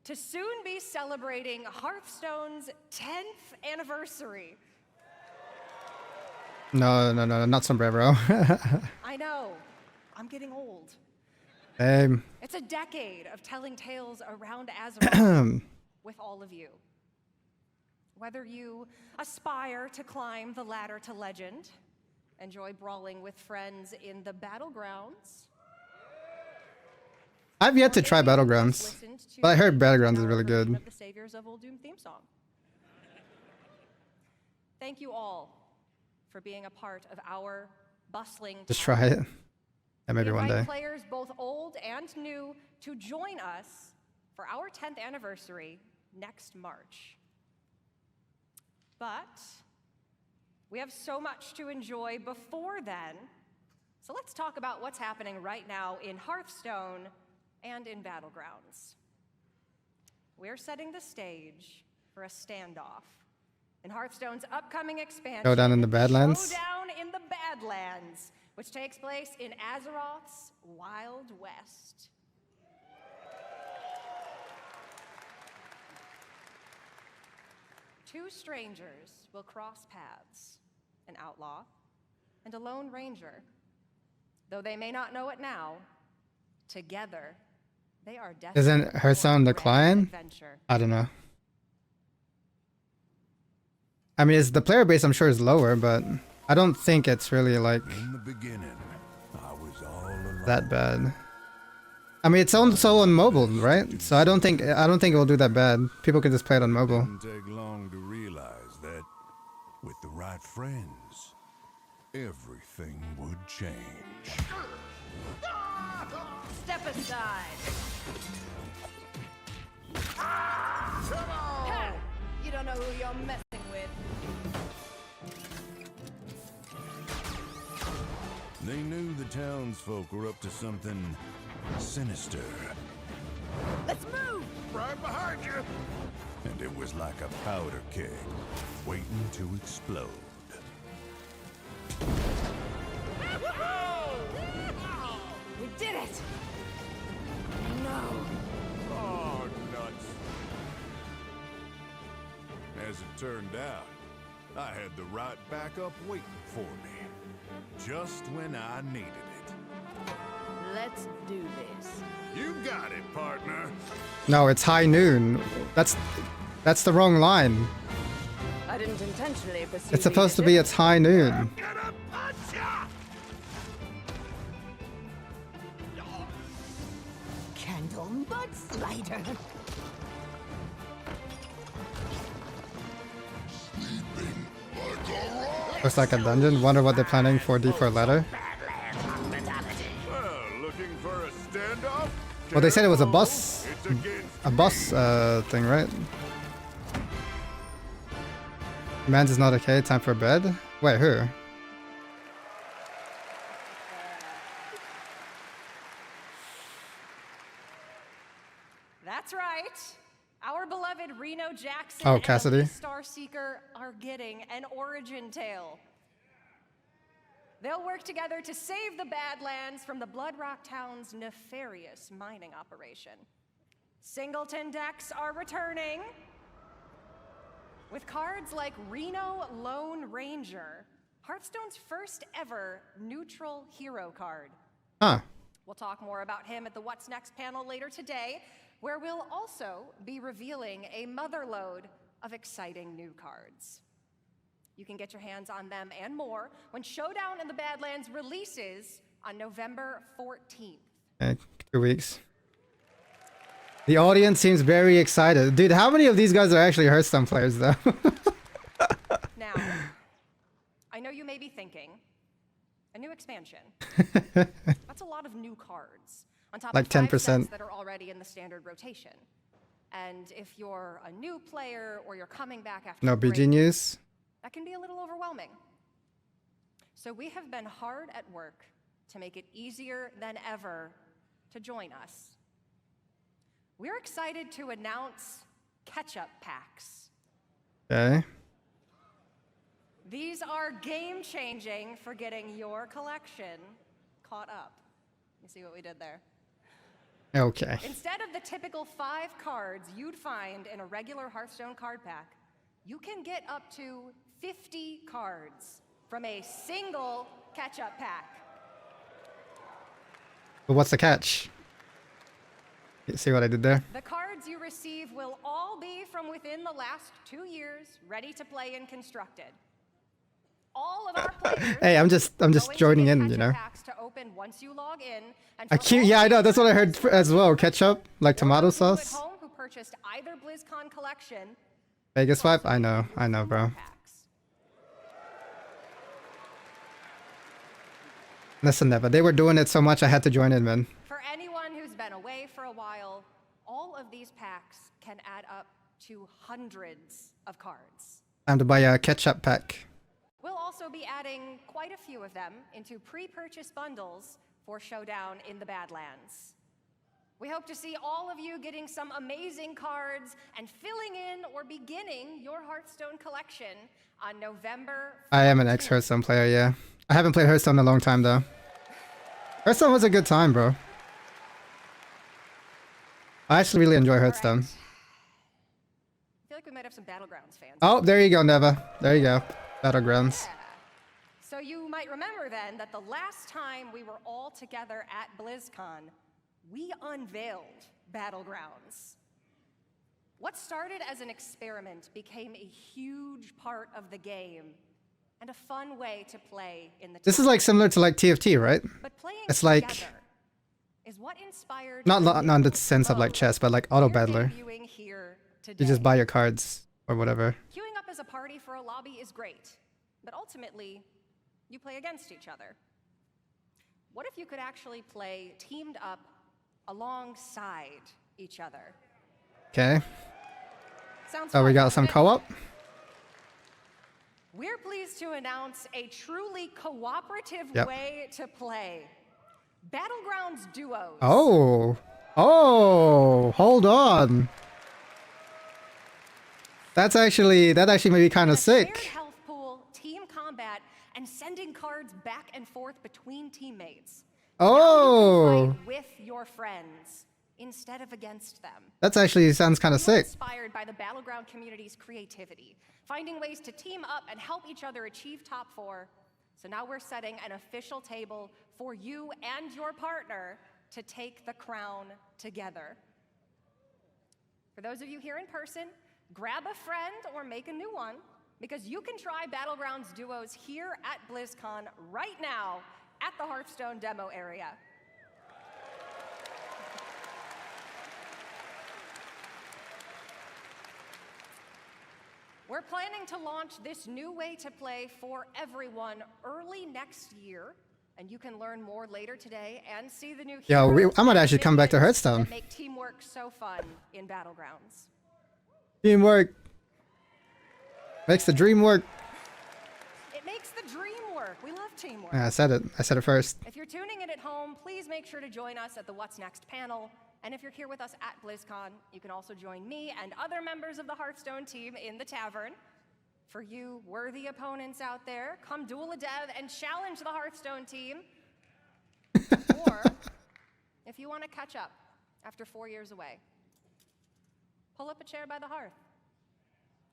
to soon be celebrating Hearthstone's 10th anniversary. No, not sombrero. I know, I'm getting old. Same. It's a decade of telling tales around Azeroth with all of you. Whether you aspire to climb the ladder to legend, enjoy brawling with friends in the battlegrounds. I've yet to try Battlegrounds, but I heard Battlegrounds is really good. The Saviors of Uldum theme song. Thank you all for being a part of our bustling Just try it. Yeah, maybe we one invite day. players both old and new to join us for our 10th anniversary next March. But we have so much to enjoy before then, so let's talk about what's happening right now in Hearthstone and in Battlegrounds. We're setting the stage for a standoff in Hearthstone's upcoming expansion. Showdown in the Badlands? Showdown in the Badlands, which takes place in Azeroth's Wild West. Two strangers will cross paths, an outlaw and a lone ranger. Though they may not know it now, together they are destined. Isn't Hearthstone decline? I don't know. I mean, it's the player base I'm sure is lower, but I don't think it's really like In the beginning, I was all alone. that bad. I mean, it's also on mobile, right? So I don't think it will do that bad. People can just play it on mobile. Didn't take long to realize that with the right friends, everything would change. Step aside. Ha! You don't know who you're messing with. They knew the townsfolk were up to something sinister. Let's move! Right behind you! And it was like a powder keg, waiting to explode. We did it! No. Oh, nuts. As it turned out, I had the right backup waiting for me. Just when I needed it. Let's do this. You got it, partner. No, it's high noon. That's the wrong line. I didn't intentionally pursue It's supposed to be it's high noon. Candle mud slider. Looks like a dungeon. Wonder what they're planning for D4 ladder. Looking for a standoff? Well, they said it was a bus thing, right? Mans is not okay. Time for bed. Wait, who? That's right. Our beloved Reno Jackson Oh, and Cassidy. Elise Starseeker are getting an origin tale. They'll work together to save the Badlands from the Bloodrock Town's nefarious mining operation. Singleton decks are returning. With cards like Reno Lone Ranger, Hearthstone's first ever neutral hero card. Huh. We'll talk more about him at the What's Next panel later today, where we'll also be revealing a motherlode of exciting new cards. You can get your hands on them and more when Showdown in the Badlands releases on November 14th. Okay, 2 weeks. The audience seems very excited. Dude, how many of these guys are actually Hearthstone players, though? Now, I know a new expansion. That's a lot of new cards on top Like of 5 10%. sets that are already in the standard rotation. And if you're a new player or you're coming back after No a break, BG news. that can be a little overwhelming. So we have been hard at work to make it easier than ever to join us. We're excited to announce catch-up packs. Okay. These are game-changing for getting your collection caught up. You see what we did there? Okay. Instead of the typical 5 cards you'd find in a regular Hearthstone card pack, you can get up to 50 cards from a single catch-up pack. But what's the catch? You see what I did there? The cards you receive will all be from within the last 2 years, ready to play and constructed. All of our players Hey, I'm just joining in, you know. packs to open once you log in, and I keep, yeah, I know. That's what I heard as well. Ketchup, like tomato at sauce. home who purchased either BlizzCon collection. Vegas vibe. I know, bro. Listen, never. They were doing it so much, I had to join in, man. For anyone who's been away for a while, all of these packs can add up to hundreds of cards. Time to buy a ketchup pack. We'll also be adding quite a few of them into pre-purchase bundles for Showdown in the Badlands. We hope to see all of you getting some amazing cards and filling in or beginning your Hearthstone collection on November 14th. I am an ex-Hearthstone player, yeah. I haven't played Hearthstone in a long time, though. Hearthstone was a good time, bro. I actually really enjoy Hearthstone. I feel like we might have some Battlegrounds fans. Oh, there you go, Neva. There you go. Battlegrounds. So you might remember then that the last time we were all together at BlizzCon, we unveiled Battlegrounds. What started as an experiment became a huge part of the game and a fun way to play in the This is like similar to like TFT, right? But playing It's like together is what inspired not in the sense of like chess, but like auto battler. debuting here You today. just buy your cards or whatever. Queuing up as a party for a lobby is great, but ultimately, you play against each other. What if you could actually play teamed up alongside each other? Okay. Sounds So we fun, got doesn't some it? co-op. We're pleased to announce a truly cooperative Yep. way to play. Battlegrounds duos. Oh. Oh, hold on. That actually may be kind of Shared sick. health pool, team combat, and sending cards back and forth between teammates. Oh. Fight with your friends instead of against them. That actually sounds kind of We were sick. inspired by the Battleground community's creativity, finding ways to team up and help each other achieve top 4. So now we're setting an official table for you and your partner to take the crown together. For those of you here in person, grab a friend or make a new one, because you can try Battlegrounds duos here at BlizzCon right now at the Hearthstone demo area. We're planning to launch this new way to play for everyone early next year, and you can learn more later today and see the new Yo, heroes I might actually and come back to minions Hearthstone. that make teamwork so fun in Battlegrounds. Teamwork makes the dream work. It makes the dream work. We love teamwork. Yeah, I said it first. If you're tuning in at home, please make sure to join us at the What's Next panel. And if you're here with us at BlizzCon, you can also join me and other members of the Hearthstone team in the tavern. For you worthy opponents out there, come duel a dev and challenge the Hearthstone team. Or, if you want to catch up after 4 years away, pull up a chair by the hearth.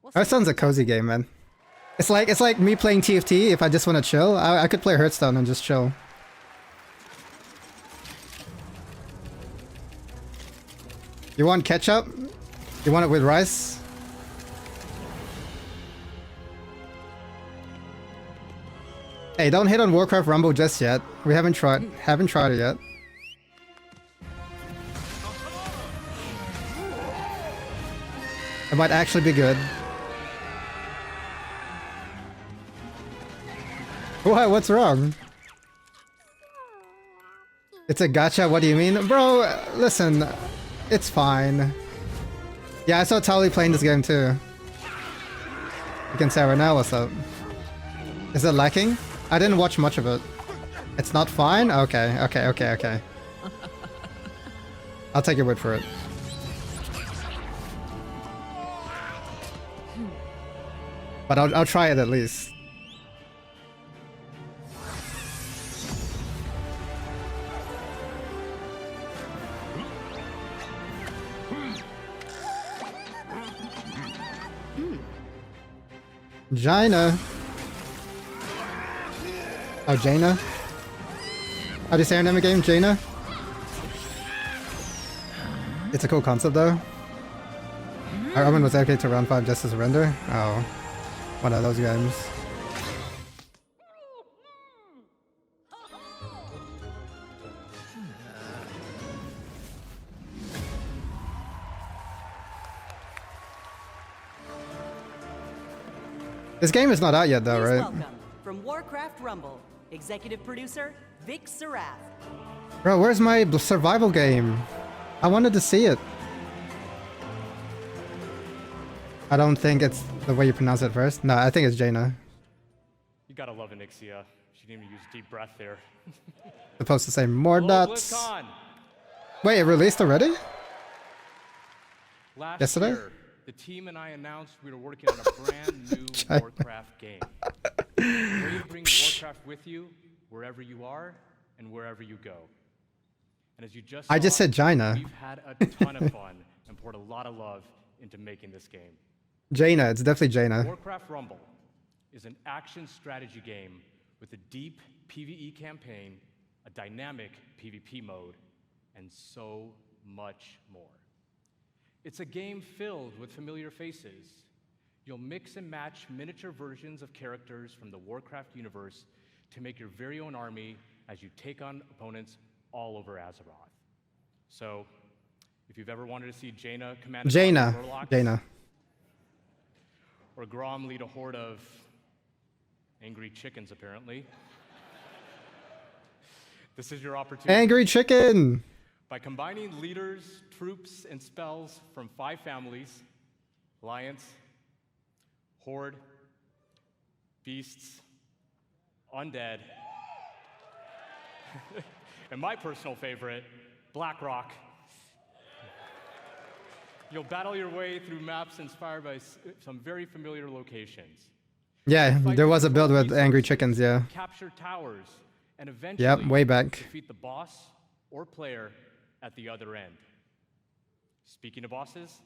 We'll see Hearthstone's a cozy game, man. It's like me playing TFT. If I just want to chill, I could play Hearthstone and just chill. You want ketchup? You want it with rice? Hey, don't hit on Warcraft Rumble just yet. We haven't tried it yet. It might actually be good. What? What's wrong? It's a gacha, what do you mean? Bro, listen, it's fine. Yeah, I saw Tali playing this game too. You can say right now, what's up? Is it lacking? I didn't watch much of it. It's not fine? Okay. I'll take your word for it. But I'll try it at least. Jaina. Oh, Jaina. How do you say her name again? Jaina? It's a cool concept though. Armin was okay to round 5 just to surrender? Oh. One of those games. This game is not out yet though, Please right? welcome, from Warcraft Rumble, executive producer Vic Sarath. Bro, where's my survival game? I wanted to see it. I don't think it's the way you pronounce it first. No, I think it's Jaina. You gotta love Anixia. She didn't even use deep breath there. Supposed to say more Hello, dots. BlizzCon. Wait, it released already? Last Yesterday? year, the team and I announced we were working on a brand new Warcraft game. Ready to bring Warcraft with you wherever you are and wherever you go. And as you just I just saw, said Jaina. we've had a ton of fun and poured a lot of love into making this game. Jaina, it's definitely Jaina. Warcraft Rumble is an action strategy game with a deep PvE campaign, a dynamic PvP mode, and so much more. It's a game filled with familiar faces. You'll mix and match miniature versions of characters from the Warcraft universe to make your very own army as you take on opponents all over Azeroth. So, if you've ever wanted to see Jaina command Jaina. or Grom lead a horde of angry chickens, apparently, this is your opportunity. Angry chicken! By combining leaders, troops, and spells from 5 families, Alliance, Horde, Beasts, Undead, and my personal favorite, Blackrock. You'll battle your way through maps inspired by some very familiar locations. Yeah, there was a build with angry chickens, yeah. Capture towers, and eventually Yep, way back. defeat the boss or player at the other end. Speaking of bosses,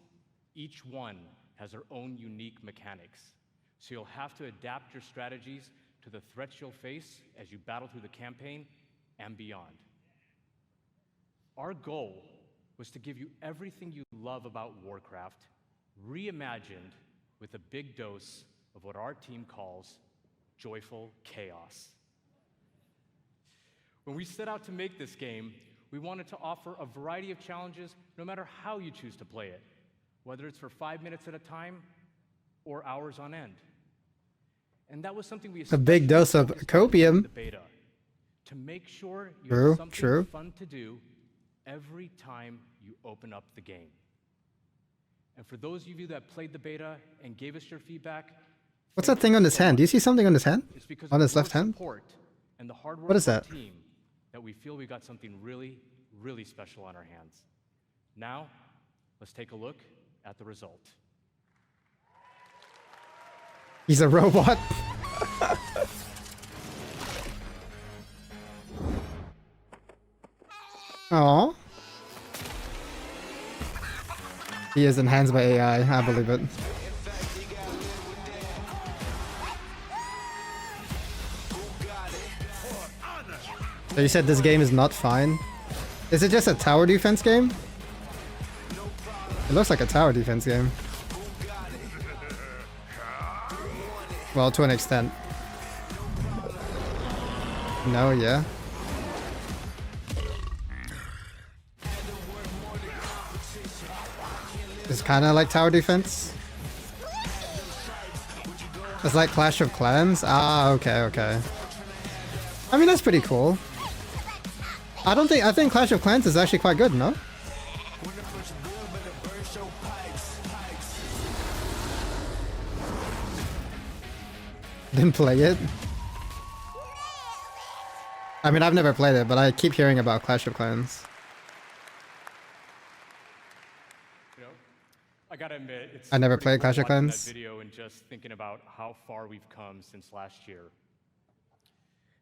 each one has their own unique mechanics, so you'll have to adapt your strategies to the threats you'll face as you battle through the campaign and beyond. Our goal was to give you everything you love about Warcraft, reimagined with a big dose of what our team calls joyful chaos. When we set out to make this game, we wanted to offer a variety of challenges no matter how you choose to play it, whether it's for 5 minutes at a time or hours on end. And that was something we A big dose of copium. the beta, to make sure you have something True. fun to do every time you open up the game. And for those of you that played the beta and gave us your feedback, What's that thing on his hand? Do you see something on his hand? it's because On of his your left hand? support and the hard work What is of our that? team that we feel we got something really, really special on our hands. Now, let's take a look at the result. He's a robot. Aww. He is enhanced by AI, I believe it. So you said this game is not fine? Is it just a tower defense game? It looks like a tower defense game. Well, to an extent. No, yeah. It's kind of like tower defense. It's like Clash of Clans. Ah, okay, okay. I mean, that's pretty cool. I think Clash of Clans is actually quite good, no? Didn't play it. I mean, I've never played it, but I keep hearing about Clash of Clans. You know, I gotta admit, it's I never pretty played cool Clash of watching Clans. that video and just thinking about how far we've come since last year.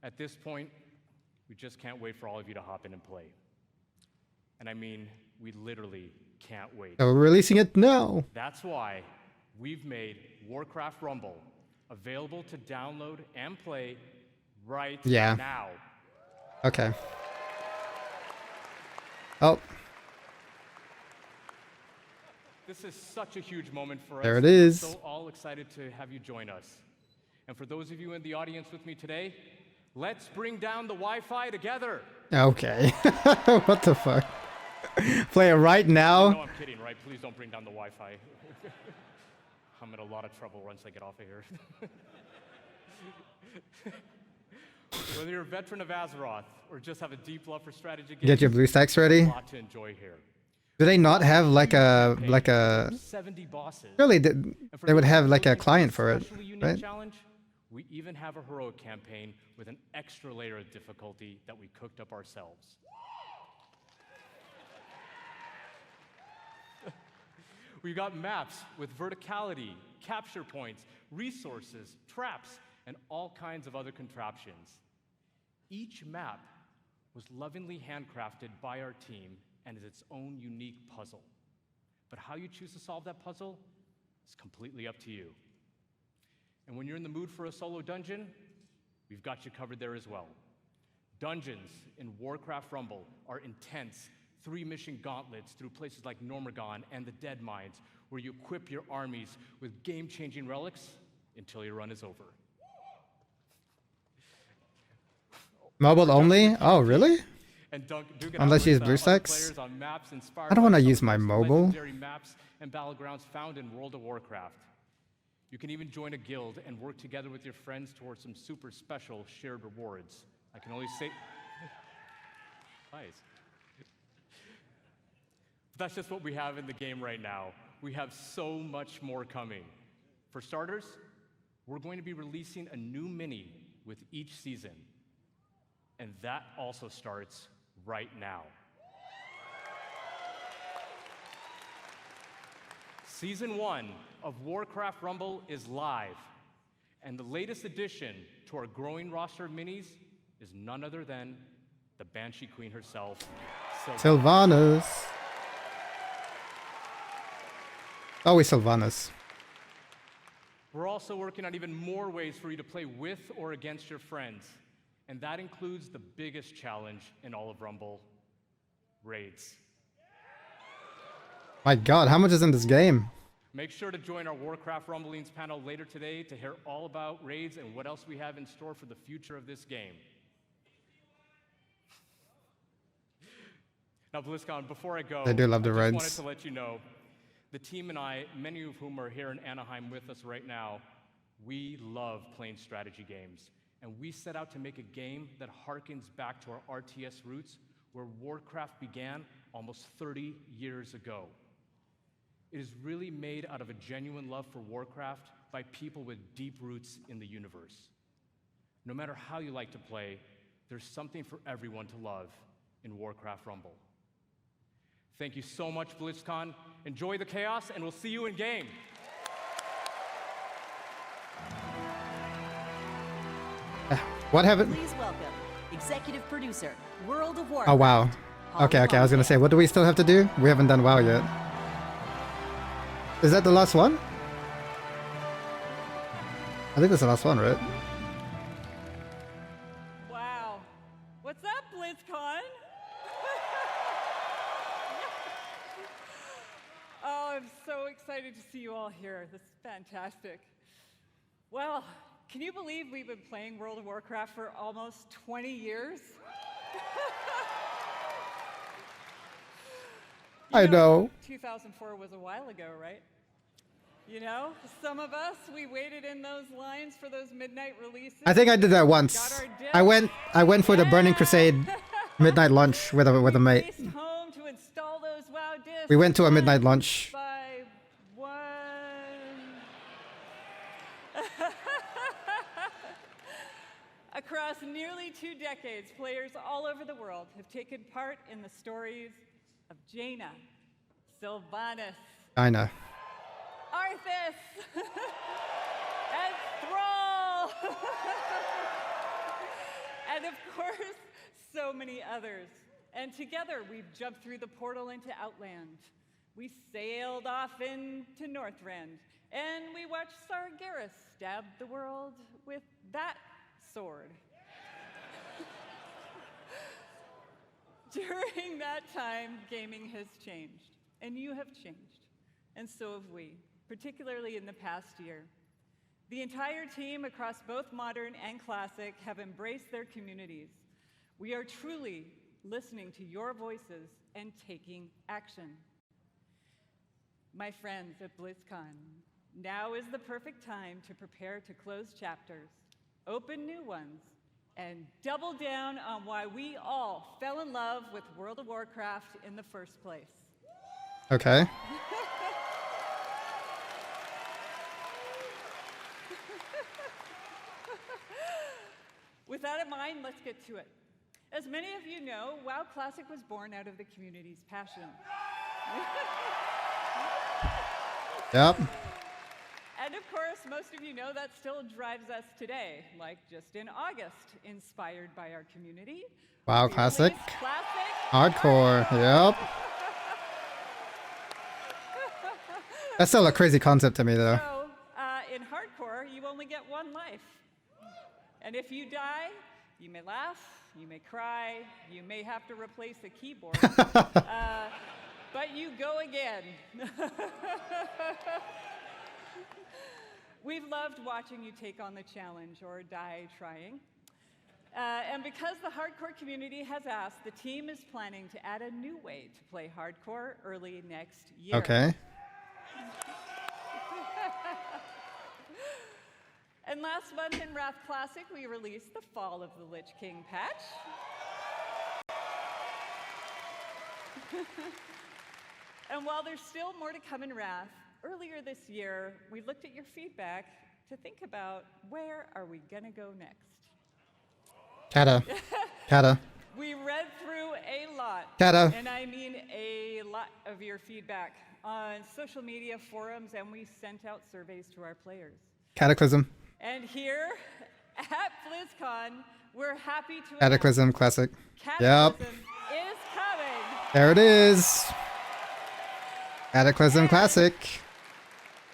At this point, we just can't wait for all of you to hop in and play. And I mean, we literally can't wait. So we're releasing it now. That's why we've made Warcraft Rumble available to download and play right now. Okay. Oh. This is such a huge moment for us. There it is. We're so all excited to have you join us. And for those of you in the audience with me today, let's bring down the Wi-Fi together. Okay. What the fuck? Play it right now? No, I'm kidding, right? Please don't bring down the Wi-Fi. I'm in a lot of trouble once I get off of here. Whether you're a veteran of Azeroth or just have a deep love for strategy games, Get your blue stacks ready. there's a lot to enjoy here. Do they not have like a 70 bosses. Surely they would have like a client for it, Especially unique right? challenge, we even have a heroic campaign with an extra layer of difficulty that we cooked up ourselves. We've got maps with verticality, capture points, resources, traps, and all kinds of other contraptions. Each map was lovingly handcrafted by our team and is its own unique puzzle. But how you choose to solve that puzzle is completely up to you. And when you're in the mood for a solo dungeon, we've got you covered there as well. Dungeons in Warcraft Rumble are intense, 3-mission gauntlets through places like Normagon and the Dead Mines, where you equip your armies with game-changing relics until your run is over. Mobile only? Oh, really? And duke it Unless out you use with, blue other stacks? players on maps inspired I don't by want to some use of the my most mobile. legendary maps and battlegrounds found in World of Warcraft. You can even join a guild and work together with your friends towards some super special shared rewards. I can only say... Nice. But that's just what we have in the game right now. We have so much more coming. For starters, we're going to be releasing a new mini with each season. And that also starts right now. Season 1 of Warcraft Rumble is live. And the latest addition to our growing roster of minis is none other than the Banshee Queen herself, Sylvanas. Always Sylvanas. We're also working on even more ways for you to play with or against your friends. And that includes the biggest challenge in all of Rumble, raids. My god, how much is in this game? Make sure to join our Warcraft Rumblings panel later today to hear all about raids and what else we have in store for the future of this game. Now, BlizzCon, before I go, I do love the I just raids. wanted to let you know, the team and I, many of whom are here in Anaheim with us right now, we love playing strategy games. And we set out to make a game that harkens back to our RTS roots, where Warcraft began almost 30 years ago. It is really made out of a genuine love for Warcraft by people with deep roots in the universe. No matter how you like to play, there's something for everyone to love in Warcraft Rumble. Thank you so much, BlizzCon. Enjoy the chaos, and we'll see you in game. What happened? Please welcome executive producer, World of Warcraft. Oh wow. Okay, I was gonna say, what do we still have to do? We haven't done WoW yet. Is that the last one? I think that's the last one, right? Wow. What's up, BlizzCon? Oh, I'm so excited to see you all here. This is fantastic. Well, can you believe we've been playing World of Warcraft for almost 20 years? I know. 2004 was a while ago, right? You know, some of us, we waited in those lines for those midnight releases. I think I did that once. I went for the Burning Crusade midnight lunch with a mate. Raced home to install those WoW discs. We went to a midnight lunch. By one. Across nearly 2 decades, players all over the world have taken part in the stories of Jaina, Sylvanas, China. Arthas, and Thrall, and of course, so many others. And together, we've jumped through the portal into Outland. We sailed off into Northrend, and we watched Sargeras stab the world with that sword. During that time, gaming has changed, and you have changed, and so have we, particularly in the past year. The entire team across both Modern and Classic have embraced their communities. We are truly listening to your voices and taking action. My friends at Blizzcon, now is the perfect time to prepare to close chapters, open new ones, and double down on why we all fell in love with World of Warcraft in the first place. Okay. With that in mind, let's get to it. As many of you know, WoW Classic was born out of the community's passion. Yep. And of course, most of you know that still drives us today, like just in August, inspired by our community. WoW we Classic. released Classic Hardcore. Yep. That's still a crazy concept to me, though. So, in hardcore, you only get one life. And if you die, you may laugh, you may cry, you may have to replace the keyboard, but you go again. We've loved watching you take on the challenge or die trying. And because the hardcore community has asked, the team is planning to add a new way to play hardcore early next year. Okay. And last month in Wrath Classic, we released the Fall of the Lich King patch. And while there's still more to come in Wrath, earlier this year, we looked at your feedback to think about where are we gonna go next. Kata. Kata. We read through a lot, Kata. and I mean a lot of your feedback on social media forums, and we sent out surveys to our players. Cataclysm. And here at BlizzCon, we're happy to Cataclysm Classic. Cataclysm Yep. is coming. There it is. Cataclysm Classic.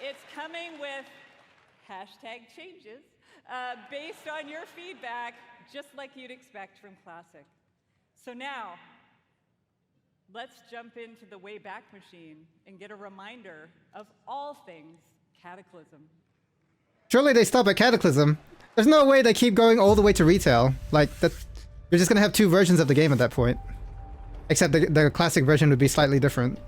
It's coming with hashtag changes based on your feedback, just like you'd expect from Classic. So now, let's jump into the Wayback Machine and get a reminder of all things Cataclysm. Surely they stop at Cataclysm. There's no way they keep going all the way to retail. Like, that, you're just gonna have two versions of the game at that point. Except the classic version would be slightly different.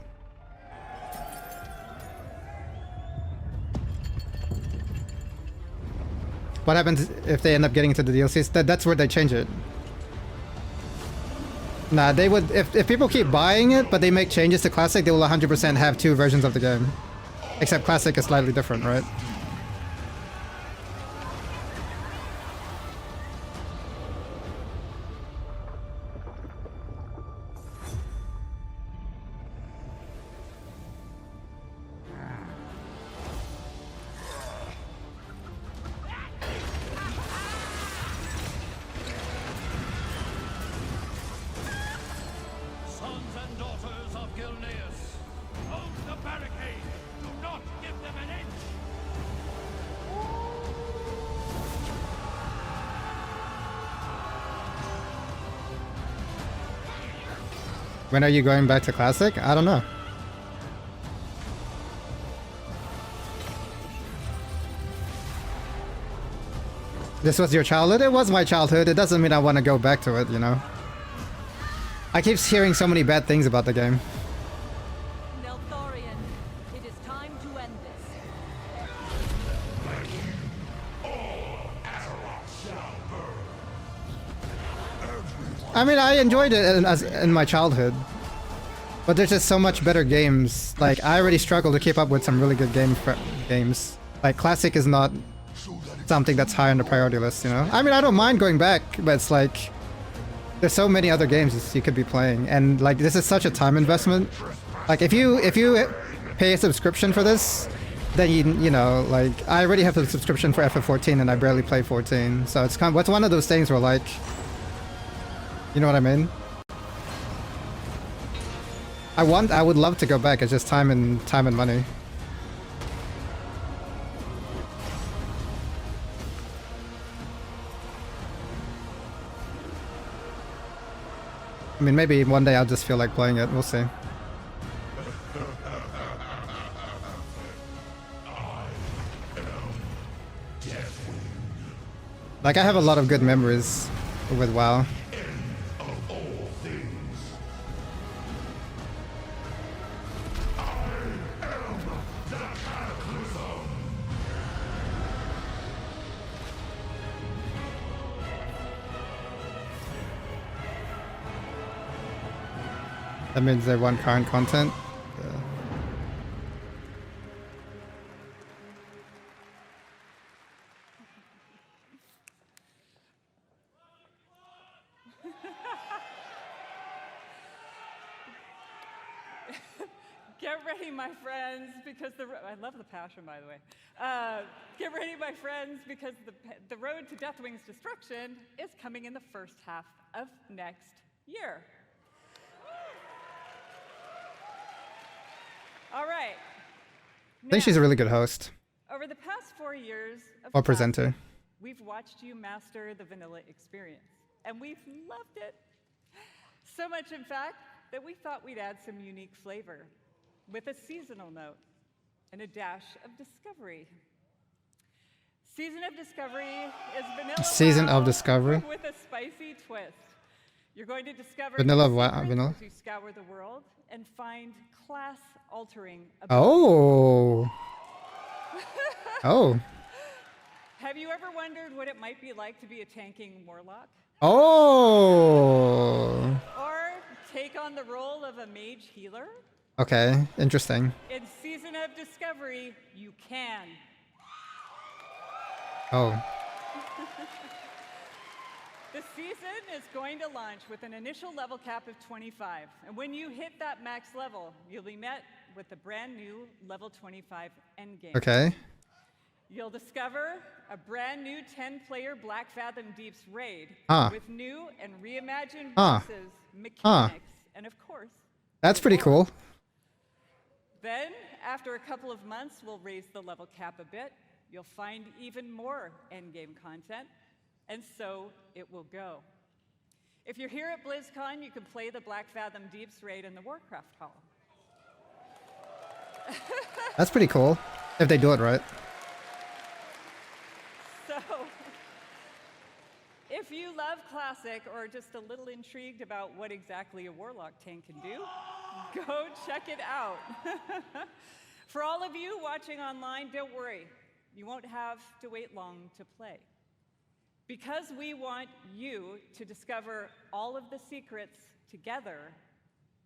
What happens if they end up getting into the DLCs? That's where they change it. Nah, they would... If people keep buying it, but they make changes to Classic, they will 100% have two versions of the game. Except Classic is slightly different, right? Sons and daughters of Gilneas, hold the barricade. Do not give them an inch. When are you going back to Classic? I don't know. This was your childhood? It was my childhood. It doesn't mean I want to go back to it, you know? I keep hearing so many bad things about the game. Neltharion, it is time to end this. All arrows shall burn. Everyone I mean, I enjoyed it in my childhood. But there's just so much better games. Like, I already struggle to keep up with some really good games. Like, Classic is not something that's high on the priority list, you know? I mean, I don't mind going back, but it's like... There's so many other games you could be playing, and like, this is such a time investment. Like, if you pay a subscription for this, then you know, like, I already have a subscription for FF14 and I barely play 14, so it's kind of, it's one of those things where, like, you know what I mean? I would love to go back. It's just time and money. I mean, maybe one day I'll just feel like playing it. We'll see. Like, I have a lot of good memories with WoW. That means they want current content. Get ready, my friends, because I love the passion, by the way. Get ready, my friends, because the road to Deathwing's destruction is coming in the first half of next year. All right. I think she's a really good host. Over the past 4 years of Or presenter. Classic, we've watched you master the vanilla experience, and we've loved it. So much, in fact, that we thought we'd add some unique flavor with a seasonal note and a dash of discovery. Season of Discovery is vanilla Season WoW of Discovery? with a spicy twist. You're going to discover Vanilla new WoW, secrets vanilla? as you scour the world and find class-altering abilities. Oh. Oh. Have you ever wondered what it might be like to be a tanking warlock? Oh. Or take on the role of a mage healer? Okay, interesting. In Season of Discovery, you can. Oh. The season is going to launch with an initial level cap of 25. And when you hit that max level, you'll be met with the brand new level 25 endgame. Okay. You'll discover a brand new 10-player Black Fathom Deeps raid with new and reimagined bosses, mechanics, and of course, That's pretty cool. then, after a couple of months, we'll raise the level cap a bit. You'll find even more endgame content, and so it will go. If you're here at BlizzCon, you can play the Black Fathom Deeps raid in the Warcraft Hall. That's pretty cool. If they do it right. So, if you love Classic or just a little intrigued about what exactly a Warlock tank can do, go check it out. For all of you watching online, don't worry. You won't have to wait long to play. Because we want you to discover all of the secrets together,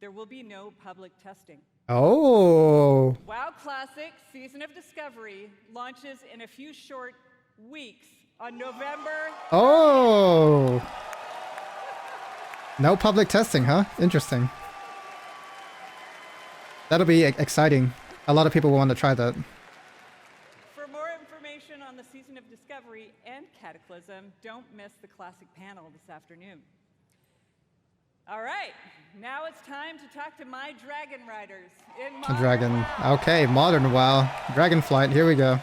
there will be no public testing. Oh. WoW Classic Season of Discovery launches in a few short weeks on November. Oh. No public testing, huh? Interesting. That'll be exciting. A lot of people will want to try that. For more information on the Season of Discovery and Cataclysm, don't miss the Classic panel this afternoon. All right, now it's time to talk to my Dragon Riders in A Modern dragon. WoW. Okay, modern WoW. Dragonflight, here we go.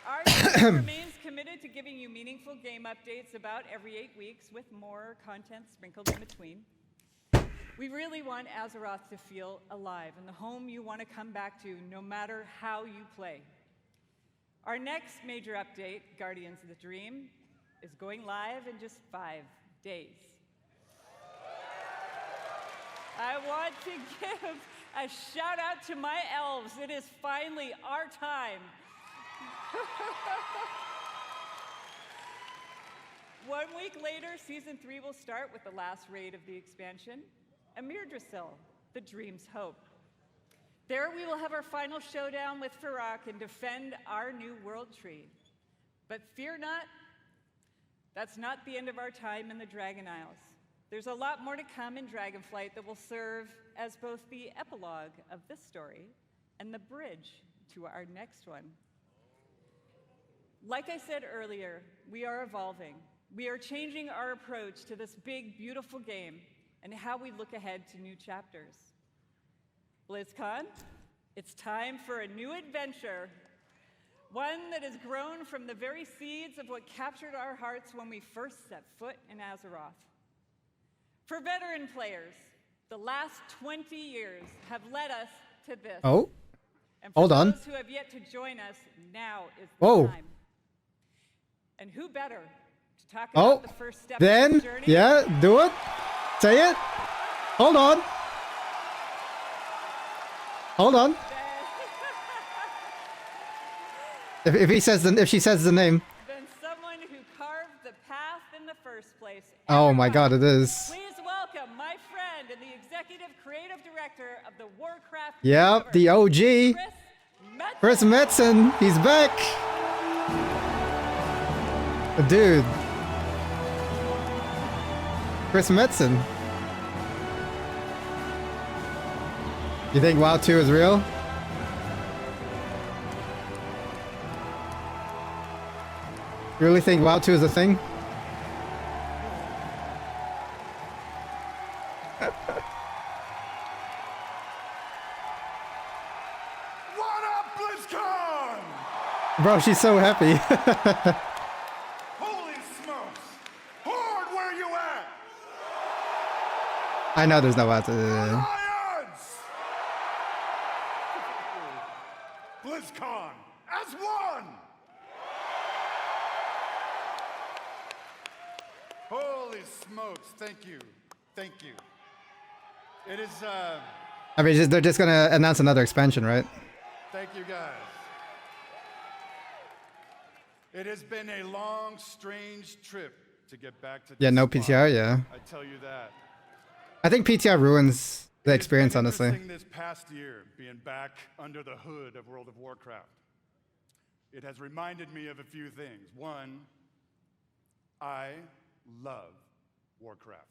Our team remains committed to giving you meaningful game updates about every 8 weeks with more content sprinkled in between. We really want Azeroth to feel alive and the home you want to come back to no matter how you play. Our next major update, Guardians of the Dream, is going live in just 5 days. I want to give a shout out to my elves. It is finally our time. 1 week later, Season 3 will start with the last raid of the expansion, Amirdrasil, the Dream's Hope. There we will have our final showdown with Farak and defend our new world tree. But fear not, that's not the end of our time in the Dragon Isles. There's a lot more to come in Dragonflight that will serve as both the epilogue of this story and the bridge to our next one. Like I said earlier, we are evolving. We are changing our approach to this big, beautiful game and how we look ahead to new chapters. BlizzCon, it's time for a new adventure, one that has grown from the very seeds of what captured our hearts when we first set foot in Azeroth. For veteran players, the last 20 years have led us to this. Oh, and for hold on. those who have yet to join us, now is the time. And who better to talk about the first step of then, this journey? yeah, do it. Say it. Hold on. Hold on. If he says if she says the name. Then someone who carved the path in the first place. Oh my God, it is. Please welcome my friend and the executive creative director of the Warcraft. Yep, the OG. Chris Metzen. He's back. Dude. Chris Metzen. You think WoW 2 is real? You really think WoW 2 is a thing? What up, BlizzCon? Bro, she's so happy. Holy smokes! Horde, where you at? I know there's no WoW 2. Lions! BlizzCon as one! Holy smokes, thank you. Thank you. It is, I mean, they're just gonna announce another expansion, right? thank you guys. It has been a long, strange trip to get back to Yeah, this no spot. PTR, yeah. I tell you that. I think PTR ruins the experience, It's been honestly. interesting this past year, being back under the hood of World of Warcraft. It has reminded me of a few things. One, I love Warcraft.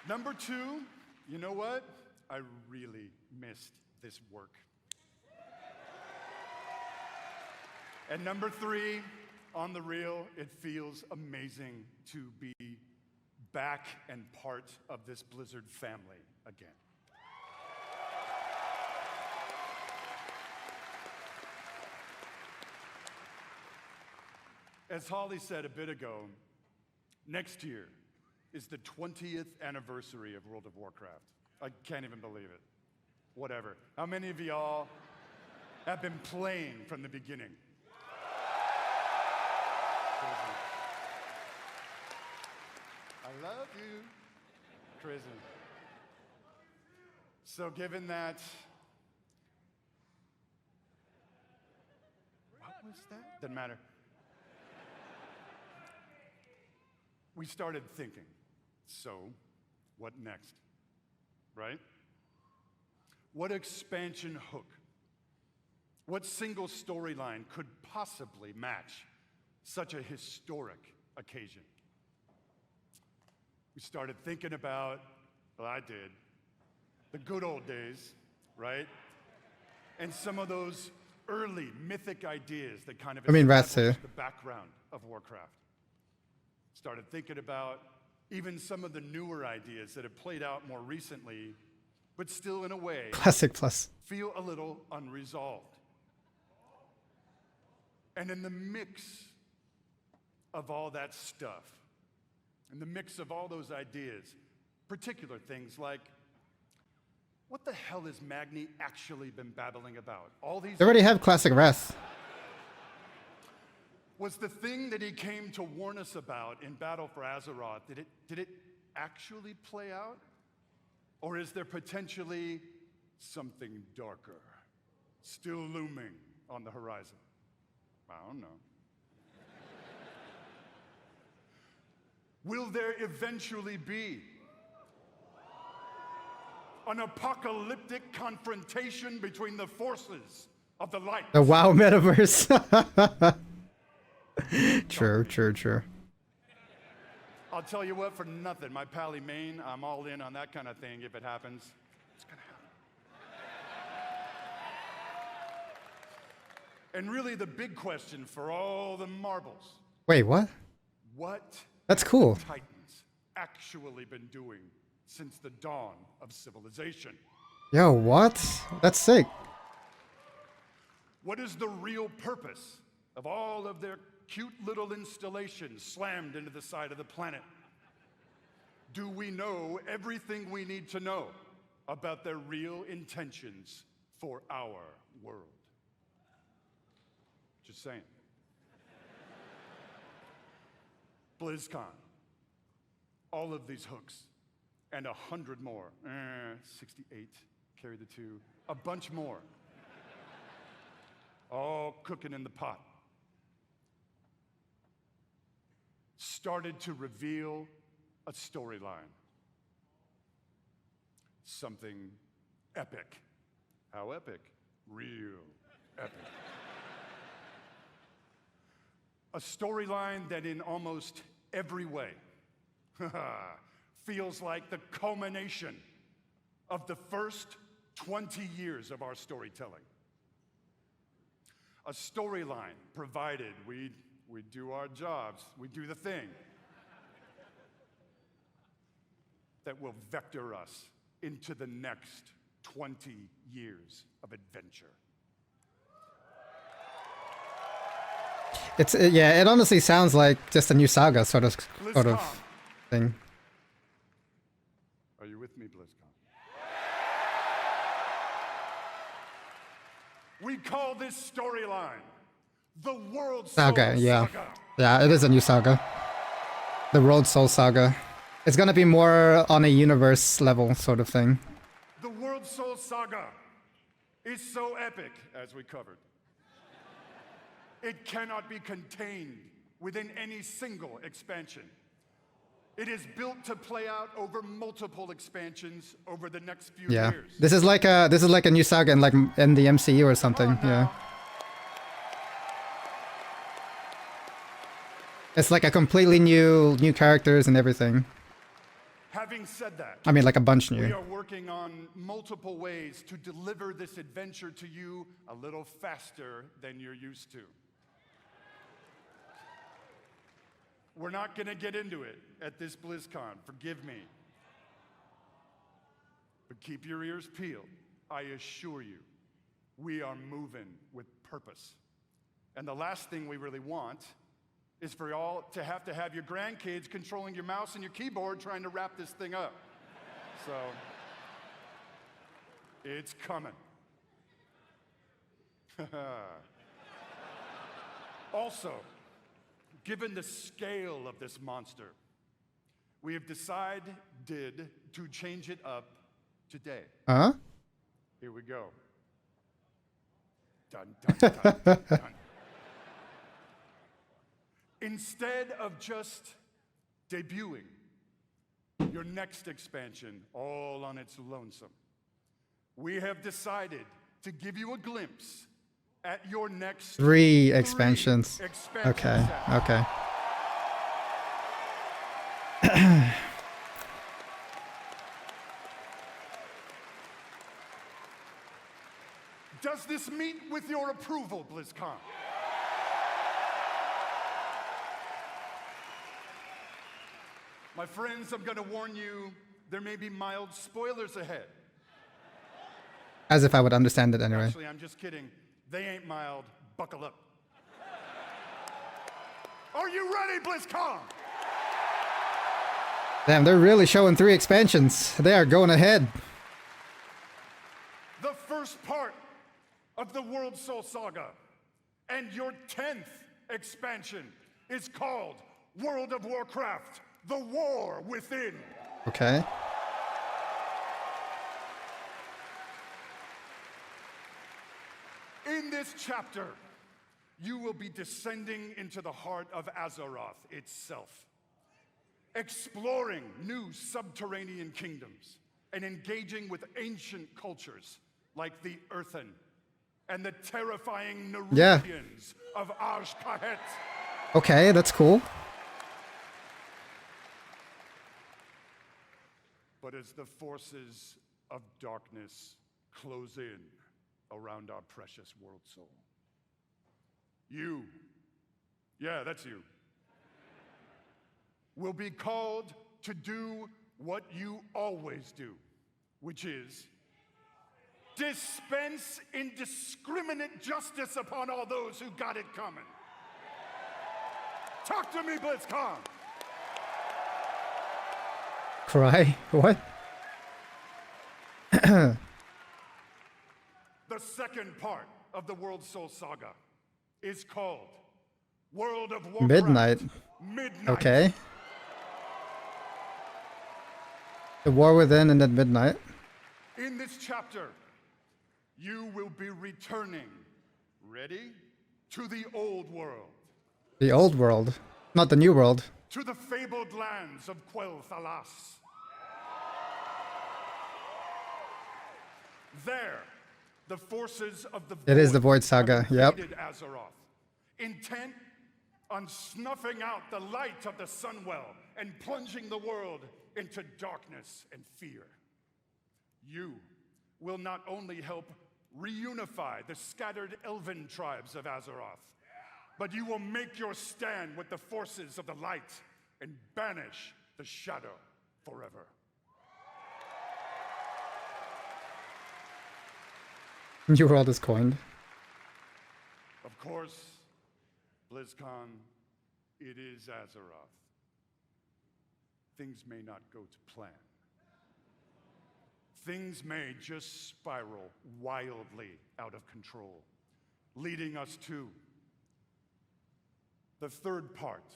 Number two, you know what? I really missed this work. And number three, on the real, it feels amazing to be back and part of this Blizzard family again. As Holly said a bit ago, next year is the 20th anniversary of World of Warcraft. I can't even believe it. Whatever. How many of y'all have been playing from the beginning? I love you, Prison. So given that, what was that? Doesn't matter. We started thinking, so what next, right? What expansion hook, what single storyline could possibly match such a historic occasion? We started thinking about, well, I did, the good old days, right? And some of those early mythic ideas that kind of Rats too. established the background of Warcraft. Started thinking about even some of the newer ideas that have played out more recently, but still in a way Classic Plus. feel a little unresolved. And in the mix of all that stuff, in the mix of all those ideas, particular things like, what the hell has Magni actually been babbling about? All these They already have Classic Wrath. was the thing that he came to warn us about in Battle for Azeroth, did it actually play out? Or is there potentially something darker still looming on the horizon? I don't know. Will there eventually be an apocalyptic confrontation between the forces of the light? The WoW metaverse. True. I'll tell you what, for nothing, my pally Maine, I'm all in on that kind of thing if it happens. It's gonna happen. And really the big question for all the marbles. Wait, what? What That's cool. have Titans actually been doing since the dawn of civilization? Yo, what? That's sick. What is the real purpose of all of their cute little installations slammed into the side of the planet? Do we know everything we need to know about their real intentions for our world? Just saying. BlizzCon. All of these hooks and 100 more. 68, carry the 2. A bunch more. All cooking in the pot. Started to reveal a storyline. Something epic. How epic? Real epic. A storyline that in almost every way feels like the culmination of the first 20 years of our storytelling. A storyline provided we do our jobs, we do the thing that will vector us into the next 20 years of adventure. Yeah, it honestly sounds like just a new saga sort of thing. Are you with me, BlizzCon? We call this storyline the World Soul Saga, yeah. Saga. Yeah, it is a new saga. The World Soul Saga. It's gonna be more on a universe level sort of thing. The World Soul Saga is so epic, as we covered. It cannot be contained within any single expansion. It is built to play out over multiple expansions over the next few years. This is like a new saga in the MCU or something. Yeah. It's like a completely new characters and everything. Having said that, I mean, like a bunch new. We are working on multiple ways to deliver this adventure to you a little faster than you're used to. We're not going to get into it at this BlizzCon, forgive me. But keep your ears peeled. I assure you, we are moving with purpose. And the last thing we really want is for y'all to have your grandkids controlling your mouse and your keyboard trying to wrap this thing up. So, it's coming. Also, given the scale of this monster, we have decided to change it up today. Huh? Here we go. Dun, dun, dun, dun, dun. Instead of just debuting your next expansion all on its lonesome, we have decided to give you a glimpse at your next 3 expansions. Okay. set. Okay. Does this meet with your approval, BlizzCon? My friends, I'm going to warn you, there may be mild spoilers ahead. As if I would understand it anyway. Actually, I'm just kidding. They ain't mild. Buckle up. Are you ready, BlizzCon? Damn, they're really showing 3 expansions. They are going ahead. The first part of the World Soul Saga and your 10th expansion is called World of Warcraft: The War Within. Okay. In this chapter, you will be descending into the heart of Azeroth itself, exploring new subterranean kingdoms and engaging with ancient cultures like the Earthen and the terrifying Nerubians of Arsh-Kahet. Okay, that's cool. But as the forces of darkness close in around our precious world soul, you, yeah, that's you, will be called to do what you always do, which is dispense indiscriminate justice upon all those who got it coming. Talk to me, Blizzcon! Cry? What? The second part of the World Soul Saga is called World of Warcraft Midnight. Midnight. Okay. The War Within and then Midnight. In this chapter, you will be returning, ready, to the old world. The old world. Not the new world. To the fabled lands of Quel'Thalas. There, the forces of the It is the Void Saga, yep. invaded Azeroth, intent on snuffing out the light of the Sunwell and plunging the world into darkness and fear. You will not only help reunify the scattered elven tribes of Azeroth, but you will make your stand with the forces of the light and banish the shadow forever. New world is coined. Of course, BlizzCon, it is Azeroth. Things may not go to plan. Things may just spiral wildly out of control, leading us to the third part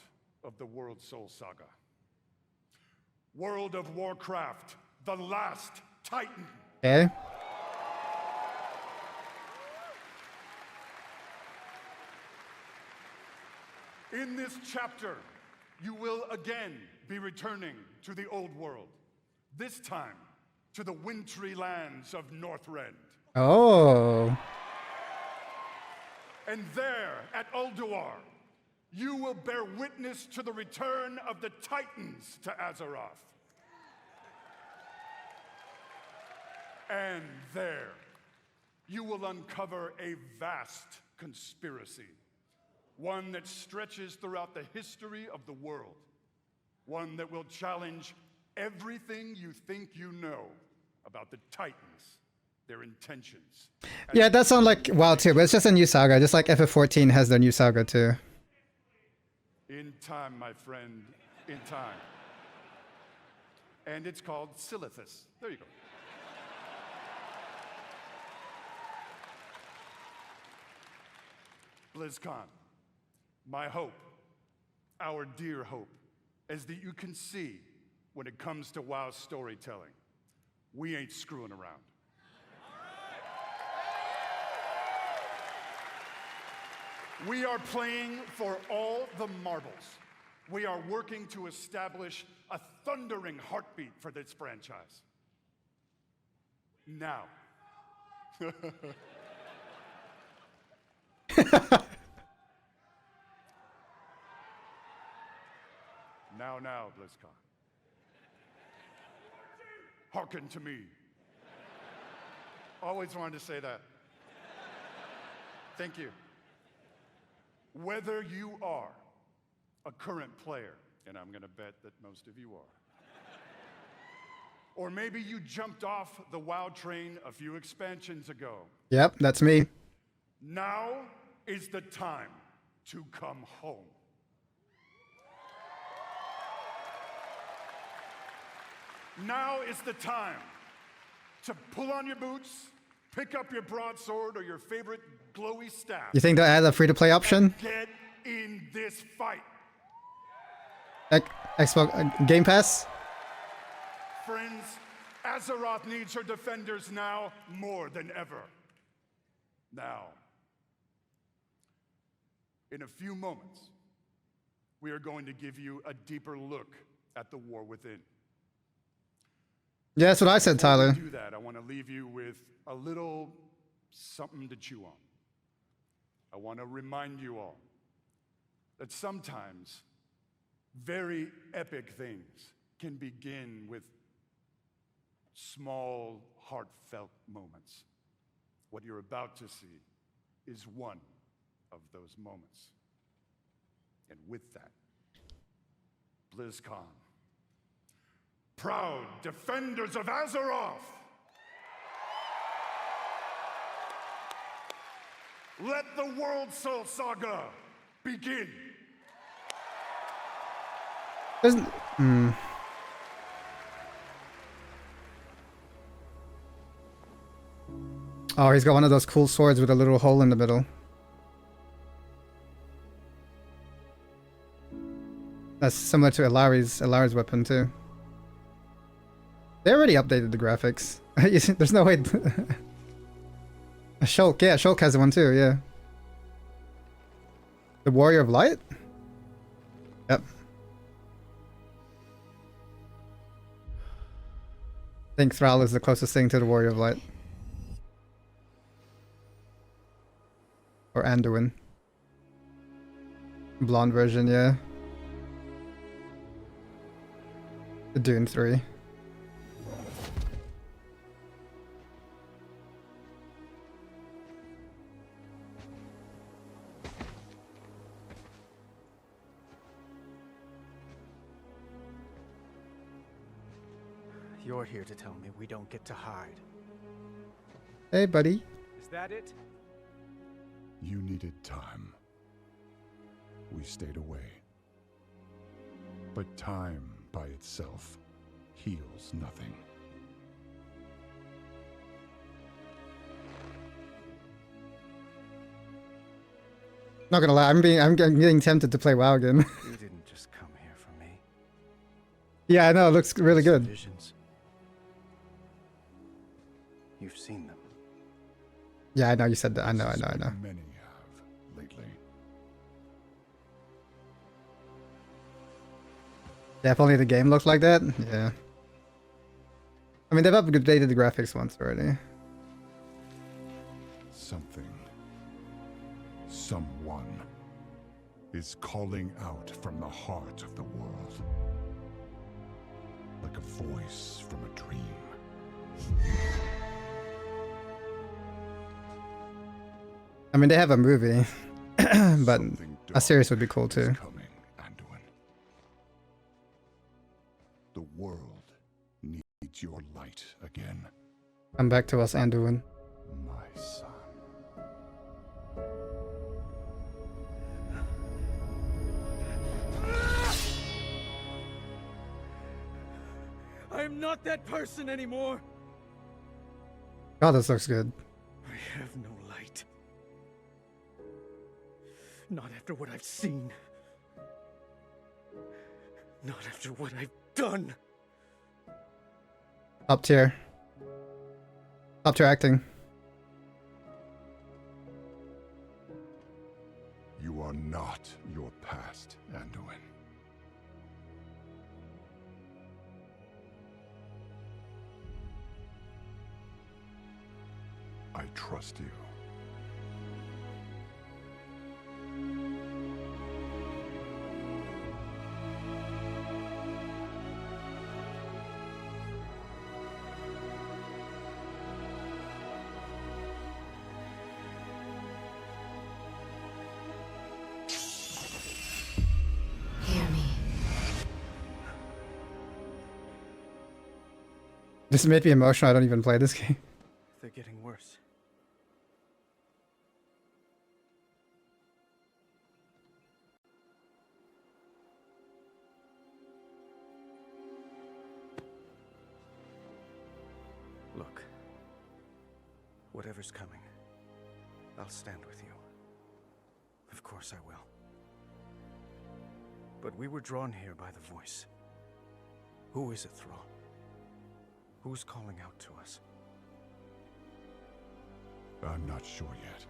of the World Soul Saga. World of Warcraft, the Last Titan. Okay. In this chapter, you will again be returning to the old world, this time to the wintry lands of Northrend. Oh. And there, at Ulduar, you will bear witness to the return of the Titans to Azeroth. And there, you will uncover a vast conspiracy, one that stretches throughout the history of the world, one that will challenge everything you think you know about the Titans, their intentions. Yeah, that sounds like WoW too, but it's just a new saga, just like FF14 has their new saga too. In time, my friend, in time. And it's called Silithus. There you go. BlizzCon, my hope, our dear hope, is that you can see when it comes to WoW storytelling, we ain't screwing around. We are playing for all the marbles. We are working to establish a thundering heartbeat for this franchise. Now. Now, BlizzCon. Hearken to me. Always wanted to say that. Thank you. Whether you are a current player, and I'm going to bet that most of you are, or maybe you jumped off the WoW train a few expansions ago. Yep, that's me. Now is the time to come home. Now is the time to pull on your boots, pick up your broadsword or your favorite glowy staff. You think they'll add a free-to-play option? Get in this fight. Xbox Game Pass? Friends, Azeroth needs her defenders now more than ever. Now, In a few moments, we are going to give you a deeper look at the war within. Yeah, that's what I said, Before Tyler. we do that, I want to leave you with a little something to chew on. I want to remind you all that sometimes very epic things can begin with small, heartfelt moments. What you're about to see is one of those moments. And with that, BlizzCon, proud defenders of Azeroth, let the World Soul Saga begin. Isn't Oh, he's got one of those cool swords with a little hole in the middle. That's similar to Ilari's weapon too. They already updated the graphics. There's no way. A Shulk, yeah, Shulk has one too, yeah. The Warrior of Light? Yep. I think Thrall is the closest thing to the Warrior of Light. Or Anduin. Blonde version, yeah. The Dune 3. You're here to tell me we don't get to hide. Hey, buddy. Is that it? You needed time. We stayed away. But time by itself heals nothing. Not gonna lie, I'm getting tempted to play WoW again. You didn't just come here for me. Yeah, I know, it looks really good. Visions. You've seen them. Yeah, I know you said that. I know. Many have lately. Yeah, if only the game looked like that. Yeah. I mean, they've updated the graphics once already. Something, someone, is calling out from the heart of the world. Like a voice from a dream. I mean, they have a movie, but a series would be cool too. The world needs your light again. Come back to us, Anduin. My son. I am not that person anymore. God, this looks good. I have no light. Not after what I've seen. Not after what I've done. Top tier. Top tier acting. You are not your past, Anduin. I trust you. This made me emotional. I don't even play this game. They're getting worse. Look, whatever's coming, I'll stand with you. Of course I will. But we were drawn here by the voice. Who is it, Thrall? Who's calling out to us? I'm not sure yet.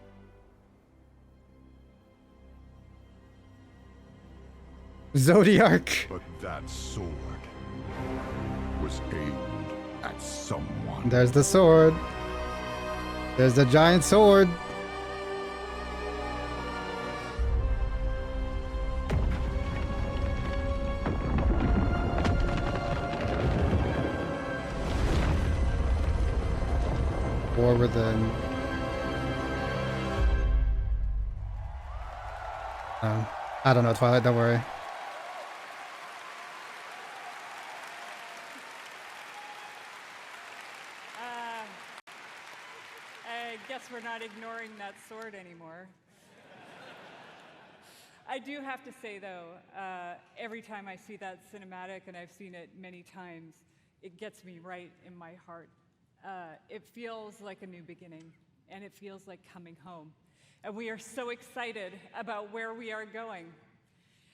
Zodiac. But that sword was aimed at someone. There's the sword. There's the giant sword. War within. I don't know, Twilight, don't worry. I guess we're not ignoring that sword anymore. I do have to say, though, every time I see that cinematic, and I've seen it many times, it gets me right in my heart. It feels like a new beginning, and it feels like coming home. And we are so excited about where we are going.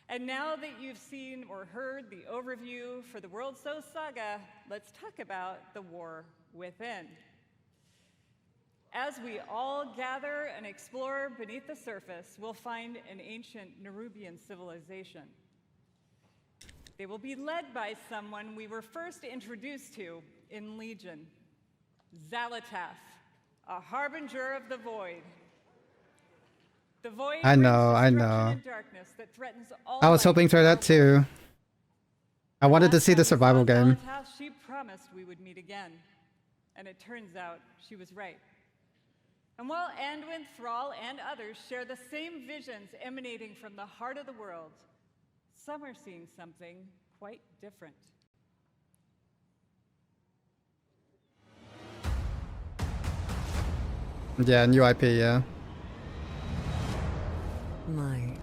And now that you've seen or heard the overview for the World So Saga, let's talk about the war within. As we all gather and explore beneath the surface, we'll find an ancient Nerubian civilization. They will be led by someone we were first introduced to in Legion, Xal'atath, a harbinger of the void. The void I know, brings I destruction know. and darkness that threatens all I was life hoping for that too. I wanted to see the survival game. Xal'atath, she promised we would meet again, and it turns out she was right. And while Anduin, Thrall, and others share the same visions emanating from the heart of the world, some are seeing something quite different. Yeah, new IP, yeah. My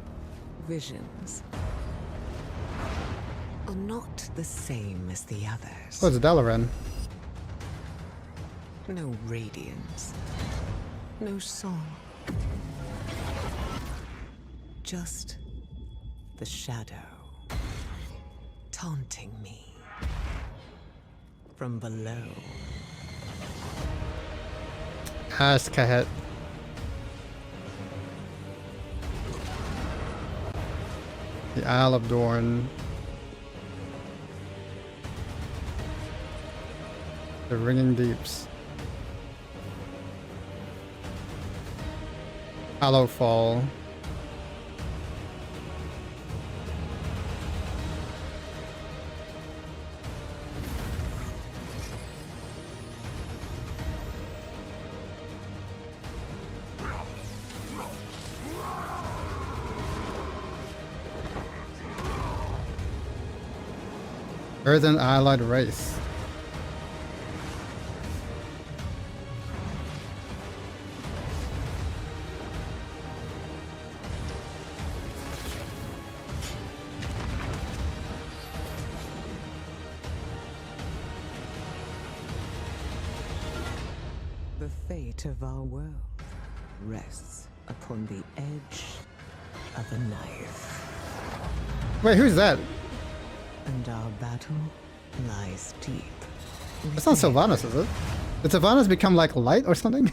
visions are not the same as the others. Oh, it's Dalaran. No radiance. No song. Just the shadow taunting me from below. It's Kahet. The Isle of Dorn. The Ringing Deeps. Hallowfall. Earthen allied race. The fate of our world rests upon the edge of a knife. Wait, who's that? And our battle lies deep. That's not Sylvanas, is it? Did Sylvanas become like light or something?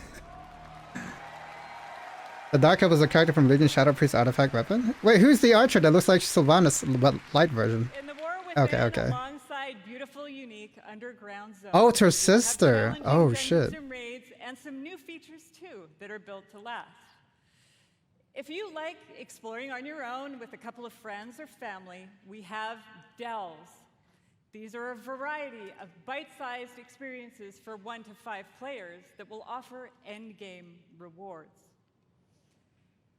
The Dark Elf is a character from Legion Shadow Priest artifact weapon? Wait, who's the archer that looks like Sylvanas but light version? In the war within, Okay. alongside beautiful, unique underground zones. Oh, it's her we have sister. challenging Oh, dungeons shit. and raids, and some new features too that are built to last. If you like exploring on your own with a couple of friends or family, we have delves. These are a variety of bite-sized experiences for 1 to 5 players that will offer endgame rewards.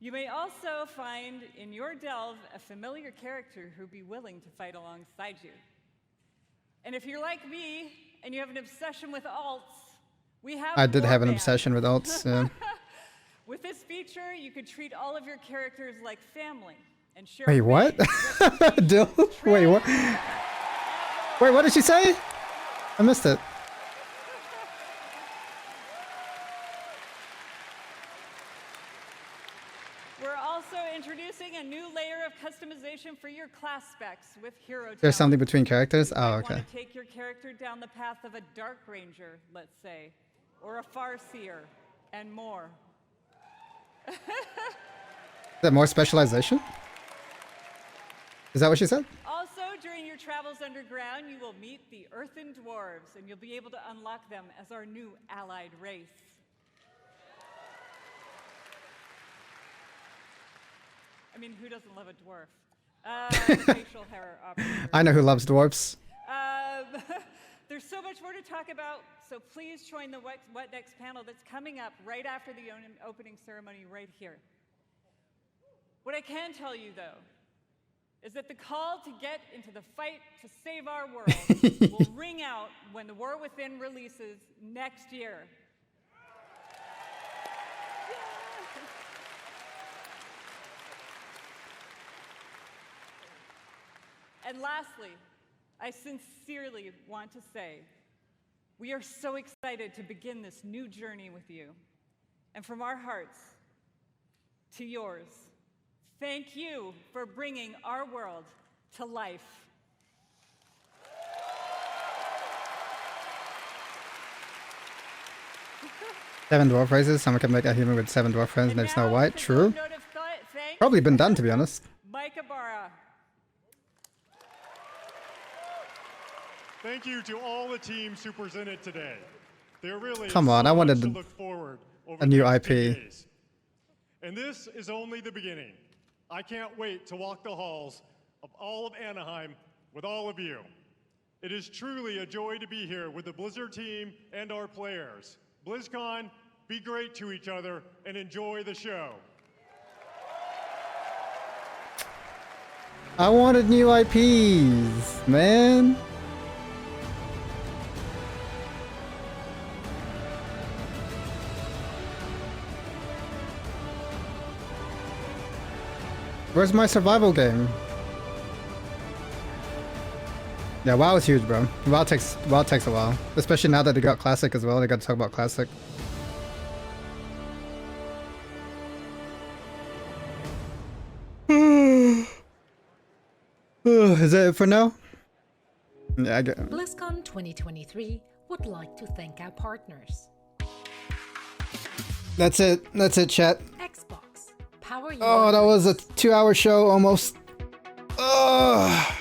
You may also find in your delve a familiar character who'd be willing to fight alongside you. And if you're like me and you have an obsession with alts, we have I did have an warbands. obsession with alts, yeah. With this feature, you could treat all of your characters like family and share. Wait, what? Dill? Wait, what? Wait, what did she say? I missed it. We're also introducing a new layer of customization for your class specs with Hero There's Talent. something between characters? You Oh, might okay. want to take your character down the path of a Dark Ranger, let's say, or a Farseer, and more. Is that more specialization? Is that what she said? Also, during your travels underground, you will meet the Earthen Dwarves, and you'll be able to unlock them as our new allied race. I mean, who doesn't love a dwarf? Facial hair operator. I know who loves dwarfs. There's so much more to talk about, so please join the What Next panel that's coming up right after the opening ceremony right here. What I can tell you, though, is that the call to get into the fight to save our world will ring out when The War Within releases next year. And lastly, I sincerely want to say, we are so excited to begin this new journey with you. And from our hearts to yours, thank you for bringing our world to life. Seven dwarf races. Someone can make a human with 7 dwarf friends named Snow White. True. Probably been done, to be honest. Mike Ibarra. Thank you to all the teams who presented today. There really Come is on, so I wanted much to the- look forward over a new the next few IP. days. And this is only the beginning. I can't wait to walk the halls of all of Anaheim with all of you. It is truly a joy to be here with the Blizzard team and our players. BlizzCon, be great to each other and enjoy the show. I wanted new IPs, man. Where's my survival game? Yeah, WoW is huge, bro. WoW takes a while, especially now that they got Classic as well. They got to talk about Classic. Is that it for now? Yeah, I get. BlizzCon 2023 would like to thank our partners. That's it. That's it, chat. Xbox, power Oh, that was a 2-hour show almost. Ugh.